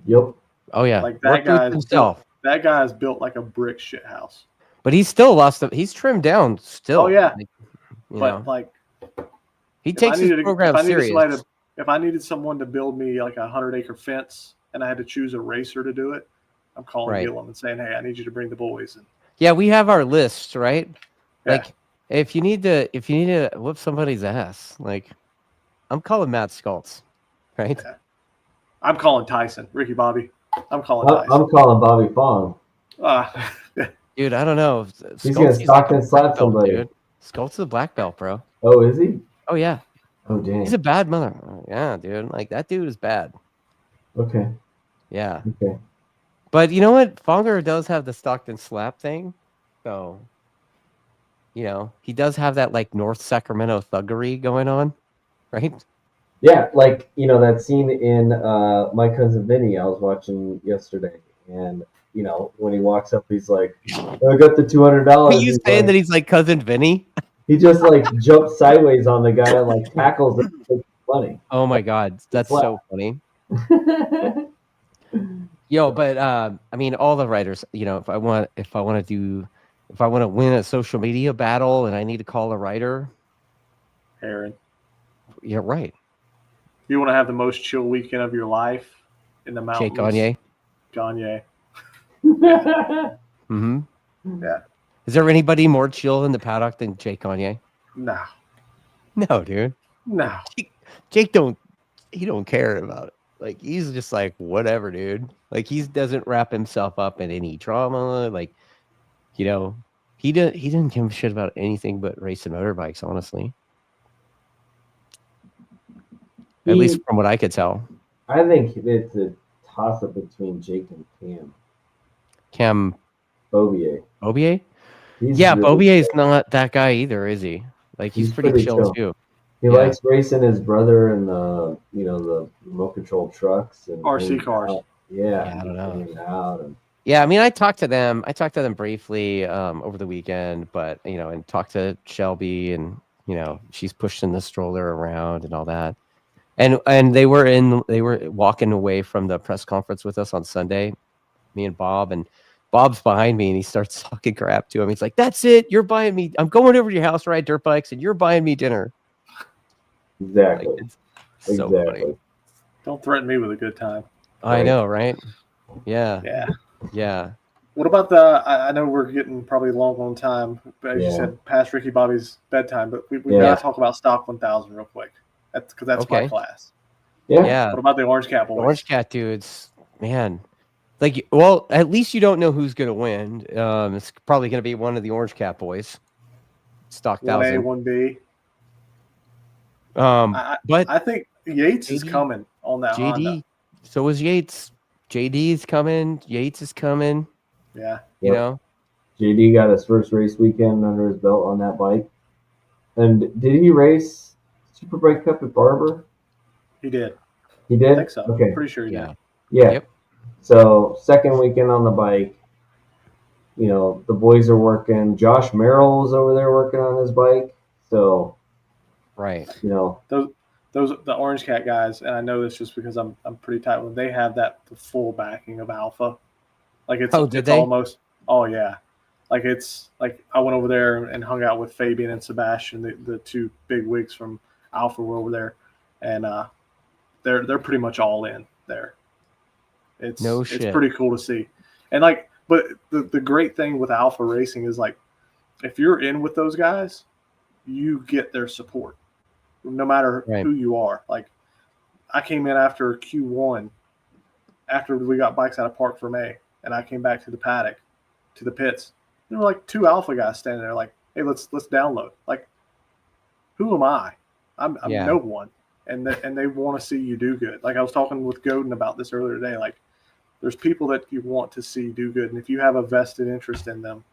Yep. Oh yeah. Like that guy's built like a brick shit house. But he's still he's trimmed down still. Oh yeah. But like he takes his program serious. If I needed someone to build me like a 100-acre fence and I had to choose a racer to do it, I'm calling Gillum and saying, "Hey, I need you to bring the boys in." Yeah, we have our list, right? Yeah. Like if you need to whoop somebody's ass, like I'm calling Matt Schultz, right? Yeah. I'm calling Tyson, Ricky-Bobby. I'm calling Tyson. I'm calling Bobby Fong. Dude, I don't know. He's gonna Stockton slap somebody. Dude. Schultz is a black belt, bro. Oh, is he? Oh yeah. Oh damn. He's a bad mother. Yeah, dude. Like that dude is bad. Okay. Yeah. Okay. But you know what? Fonger does have the Stockton slap thing. So, he does have that like North Sacramento thuggery going on, right? Yeah, like, that scene in My Cousin Vinny I was watching yesterday. And, when he walks up, he's like, I got the $200. Are you saying that he's like Cousin Vinny? He just like jumps sideways on the guy and like tackles him. It's funny. Oh my God. That's so funny. But I mean, all the writers, if I want to win a social media battle and I need to call a writer, Aaron. Yeah, right. You want to have the most chill weekend of your life in the mountains? Gagne. Mm-hmm. Yeah. Is there anybody more chill in the paddock than Jake Gagne? No. No, dude. No. Jake don't care about it. Like he's just like whatever, dude. Like he doesn't wrap himself up in any drama. Like, he didn't give a shit about anything but racing motorbikes, honestly. At least from what I could tell. I think it's a toss up between Jake and Cam Beaubier. Yeah, really Beaubier's not that guy either, is he? Like he's pretty chill too. He likes racing his brother in the the remote control trucks and RC cars. Yeah, I don't know. Yeah, I mean, I talked to them briefly over the weekend, but and talked to Shelby, and she's pushing the stroller around and all that, and they were walking away from the press conference with us on Sunday, me and Bob, and Bob's behind me, and he starts talking crap to him. He's like, "That's it, you're buying me. I'm going over to your house to ride dirt bikes, and you're buying me dinner." Exactly. Like, it's so funny. Don't threaten me with a good time. I know, right? Yeah. What about I know we're getting probably long on time, but as you said, past Ricky-Bobby's bedtime, but we got to talk about Stock 1000 real quick. Because that's my class. Yeah. What about the Orange Cat boys? The Orange Cat dudes, man. Like, well, at least you don't know who's going to win. It's probably going to be one of the Orange Cat boys. Stock 1000. 1A, 1B. But I think Yates is coming on that JD. Honda. So is Yates. JD's coming. Yates is coming. Yeah. JD got his first race weekend under his belt on that bike. And did he race Superbike Cup at Barber? He did. He did? I think so. Okay. I'm pretty sure he did. Yeah. Yep. So second weekend on the bike, the boys are working. Josh Merrill was over there working on his bike. So, right. Those the Orange Cat guys, and I know this just because I'm pretty tight with them. They have the full backing of Alpha. Like it's almost. Oh yeah. Like it's like I went over there and hung out with Fabian and Sebastian, the two big wigs from Alpha were over there, and they're pretty much all in there. It's pretty cool to see. And but the great thing with Alpha Racing is if you're in with those guys, you get their support no matter who you are. Like I came in after Q1, after we got bikes out of Park for May, and I came back to the paddock, to the pits. There were two Alpha guys standing there like, hey, let's download. Like, who am I? I'm no one. And they want to see you do good. Like I was talking with Godin about this earlier today. Like there's people that you want to see do good. And if you have a vested interest in them,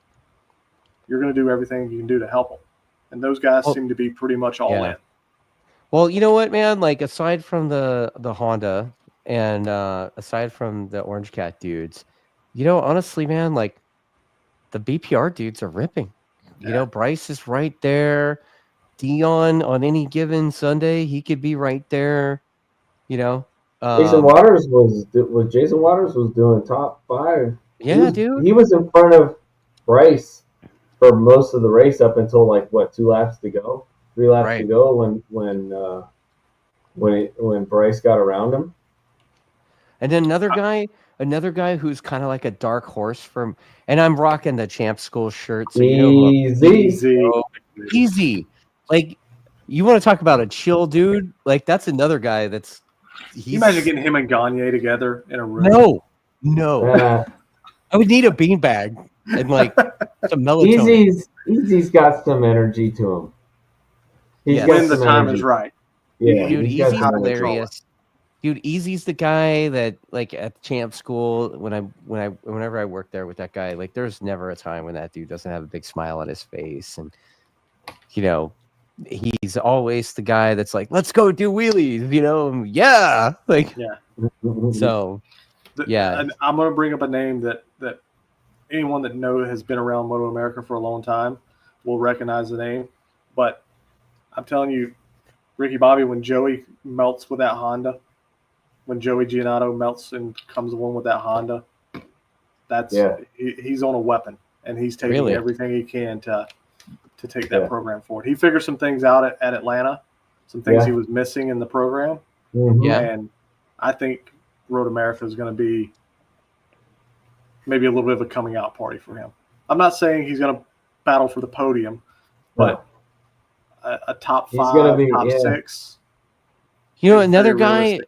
you're going to do everything you can do to help them. And those guys seem to be pretty much all in. Well, you know what, man? Like aside from the Honda and aside from the Orange Cat dudes, honestly, man, like the BPR dudes are ripping. You know, Bryce is right there. Dion on any given Sunday, he could be right there. You know, Jason Waters was doing top 5. Yeah, dude. He was in front of Bryce for most of the race up until like what 3 laps to go when Bryce got around him. And then another guy who's kind of like a dark horse from, and I'm rocking the Champ School shirt, so easy. Like, you want to talk about a chill dude? Like, that's another guy that's. Can you imagine getting him and Gagne together in a room? No. I would need a beanbag and like some melatonin. Easy's got some energy to him. When the time is right. Yeah, dude, Easy's hilarious. Dude, Easy's the guy that, like, at Champ School, whenever I worked there with that guy, like, there's never a time when that dude doesn't have a big smile on his face, and you know, he's always the guy that's like, let's go do wheelies, you know, so. And I'm going to bring up a name that anyone that has been around Moto America for a long time will recognize the name. But I'm telling you, Ricky-Bobby, when Joey melts with that Honda, when Joey Giannotto melts and comes along with that Honda, he's on a weapon, and he's taking everything he can to take that program forward. He figured some things out at Atlanta, some things he was missing in the program. And I think Road America is going to be maybe a little bit of a coming out party for him. I'm not saying he's going to battle for the podium, but a top 5, top 6. You know, another guy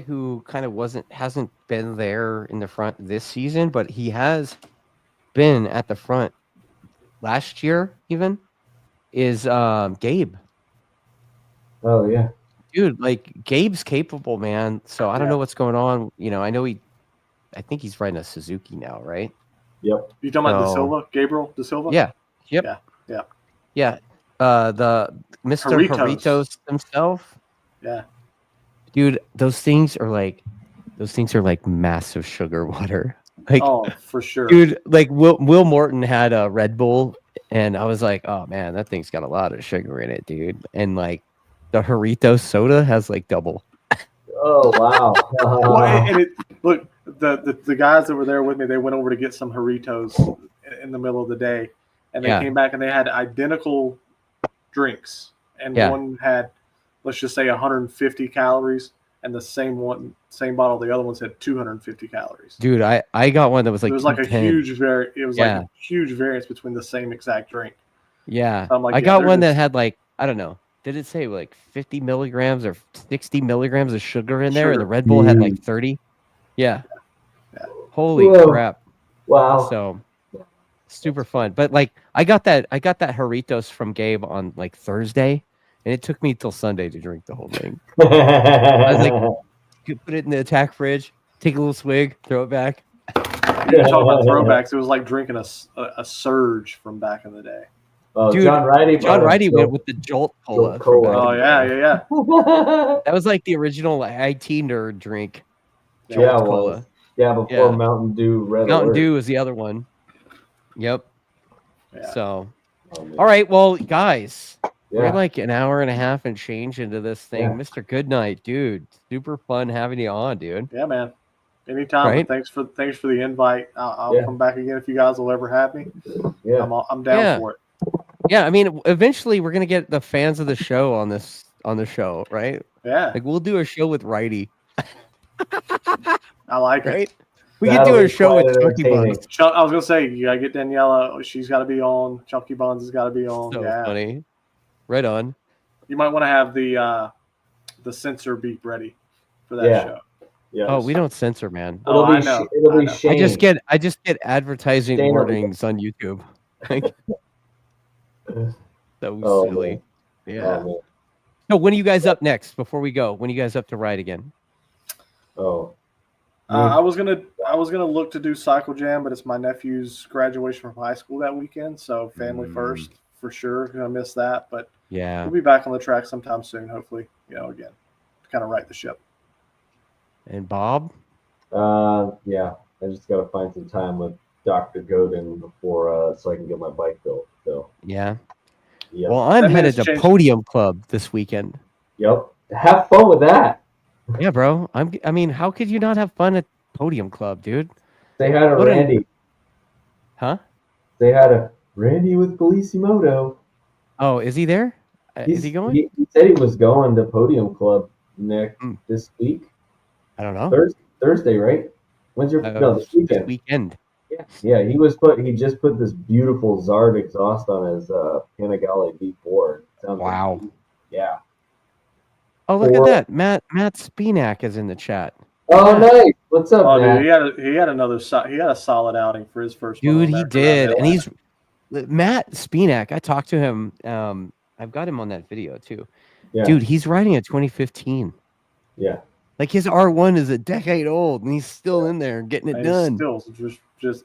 who kind of hasn't been there in the front this season, but he has been at the front last year even, is Gabe. Oh yeah. Dude, like, Gabe's capable, man. So I don't know what's going on. You know, I think he's riding a Suzuki now, right? Yep. You talking about Da Silva? Gabriel Da Silva? Yeah. Yep. Yeah. The Mr. Jarritos himself. Yeah. Dude, those things are like massive sugar water. Like, oh, for sure. Dude, like Will Morton had a Red Bull, and I was like, oh man, that thing's got a lot of sugar in it, dude. And like, the Jarritos soda has like double. Oh wow! Look, the guys that were there with me, they went over to get some Jarritos in the middle of the day, and they came back and they had identical drinks, and one had, let's just say, 150 calories, and the same bottle, the other ones had 250 calories. Dude, I got one that was like, it was like a huge variance between the same exact drink. Yeah, so like, I got one that had like, I don't know. Did it say like 50 milligrams or 60 milligrams of sugar in there? And the Red Bull had like 30. Yeah. Holy crap. Wow. So super fun. But like, I got that Jarritos from Gabe on like Thursday, and it took me till Sunday to drink the whole thing. I was like, put it in the attack fridge, take a little swig, throw it back. You're talking about throwbacks. It was like drinking a surge from back in the day. Dude, John Righty went with the Jolt Cola. Oh yeah. That was like the original IT nerd drink. Jolt Cola. Yeah, before Mountain Dew. Mountain Dew is the other one. Yep. Yeah. So, all right, well, guys, we're like an hour and a half and change into this thing. Yeah. Mr. Goodnight, dude, super fun having you on, dude. Yeah, man. Anytime. Right? Thanks for the invite. I'll come back again if you guys will ever have me. Yeah, I'm down for it. Yeah, I mean, eventually we're gonna get the fans of the show on the show, right? Yeah, like we'll do a show with Righty. I like it. We could do a show with Chunky Buns. I was gonna say you gotta get Daniela. She's got to be on. Chunky Buns has got to be on. So funny. Right on. You might want to have the censor beep ready for that show. Yes. Oh, we don't censor, man. I know. It'll be Shane. I just get advertising warnings on YouTube. Like, so silly. Man. Yeah. No, when are you guys up next? Before we go, when are you guys up to ride again? I was gonna look to do Cycle Jam, but it's my nephew's graduation from high school that weekend, so family first for sure. Gonna miss that, but yeah, we'll be back on the track sometime soon. Hopefully, again, to kind of right the ship. And Bob? Yeah, I just gotta find some time with Dr. Godin before so I can get my bike built. So yeah. yep. Well, I'm That headed has to changed. Podium Club this weekend. Yep. Have fun with that. Yeah, bro. I mean, how could you not have fun at Podium Club, dude? Say hi to What Randy. Huh? Say hi to Randy with Bellissimoto. Oh, is he there? Is he going? He said he was going to Podium Club this week. I don't know. Thursday, right? When's your no this weekend? This weekend. Yeah. He just put this beautiful Zard exhaust on his Panigale V4. Wow. Like, yeah. Oh, look at that. Matt Spinack is in the chat. Oh, nice. What's up, Matt? Dude, he had a solid outing for his first one. Dude, he did. And he's Matt Spinack. I talked to him. I've got him on that video too. Yeah. Dude, he's riding a 2015. Yeah. Like his R1 is a decade old and he's still in there getting it done. Still just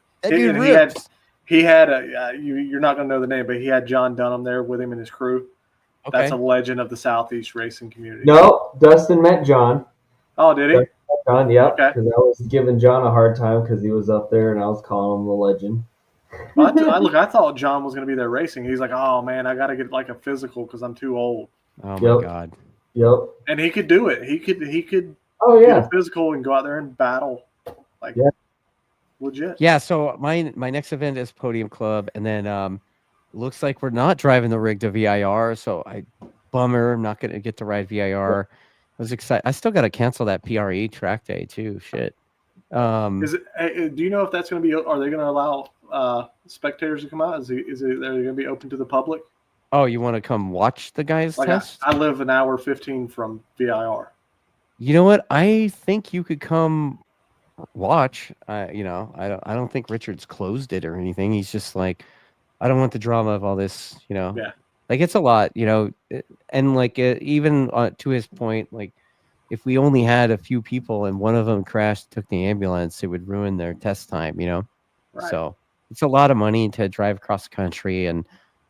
he had a you're not gonna know the name, but he had John Dunham there with him and his crew. Okay. That's a legend of the Southeast racing community. No, Dustin met John. Oh, did he? John, yeah. Because I was giving John a hard time because he was up there and I was calling him the legend. I thought John was going to be there racing. He's like, oh man, I got to get like a physical because I'm too old. Oh my god. Yep. And he could do it. He could. Oh yeah. Get a physical and go out there and battle, like legit. Yeah. So my next event is Podium Club, and then looks like we're not driving the rig to VIR. So bummer. I'm not going to get to ride VIR. I was excited. I still got to cancel that PRE track day too. Shit. Do you know if that's going to be? Are they going to allow spectators to come out? Is it going to be open to the public? Oh, you want to come watch the guys test? I live an hour 15 from VIR. You know what? I think you could come watch. I don't think Richard's closed it or anything. He's just like, I don't want the drama of all this. Yeah. Like it's a lot. And like even to his point, like if we only had a few people and one of them crashed, took the ambulance, it would ruin their test time. Right. So it's a lot of money to drive across the country and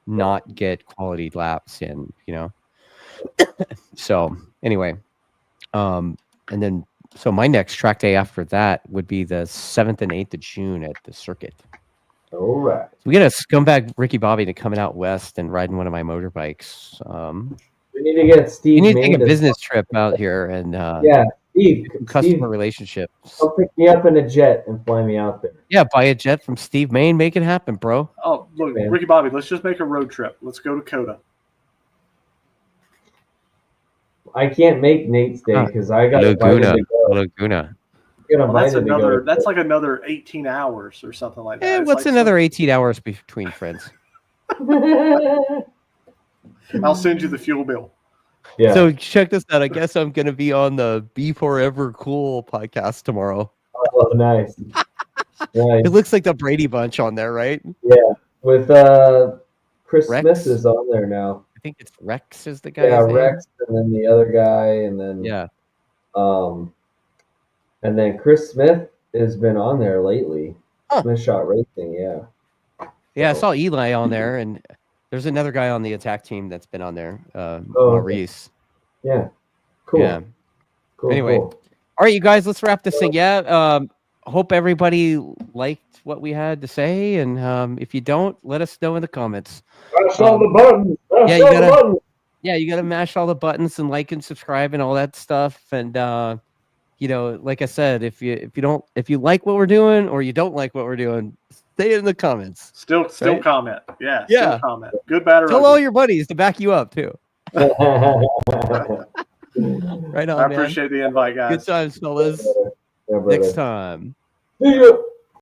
not get quality laps in. So anyway, and then so my next track day after that would be the 7th and 8th of June at the circuit. All right. So we get a scumbag Ricky-Bobby to coming out west and riding one of my motorbikes. We need to get Steve. You need to take a business trip out here and Steve, customer relationships. Come pick me up in a jet and fly me out there. Yeah, buy a jet from Steve Main. Make it happen, bro. Oh, look, Ricky-Bobby, let's just make a road trip. Let's go to Coda. I can't make Nate's day because I got Laguna. That's like another 18 hours or something like that. What's another 18 hours between friends? I'll send you the fuel bill. Yeah. So check this out. I guess I'm going to be on the Be Forever Cool podcast tomorrow. Oh, nice. It looks like the Brady Bunch on there, right? Yeah. With Chris Rex? Smith is on there now. I think it's Rex is the guy. Yeah, Rex, and then the other guy, and then and then Chris Smith has been on there lately. Smith Shot Racing, yeah. Yeah, I saw Eli on there, and there's another guy on the attack team that's been on there, Maurice. Yeah, cool. Yeah. Cool, anyway, cool. All right, you guys, let's wrap this thing. Yeah, hope everybody liked what we had to say, and if you don't, let us know in the comments. Mash all the buttons. You gotta mash all the buttons and like and subscribe and all that stuff. And like I said, if you like what we're doing or you don't like what we're doing, say it in the comments. Still comment. Yeah. Still comment. Good, bad, or tell all your buddies to back you up too. Right on. I appreciate the invite, guys. Good times, fellas. Yeah, next time. See you.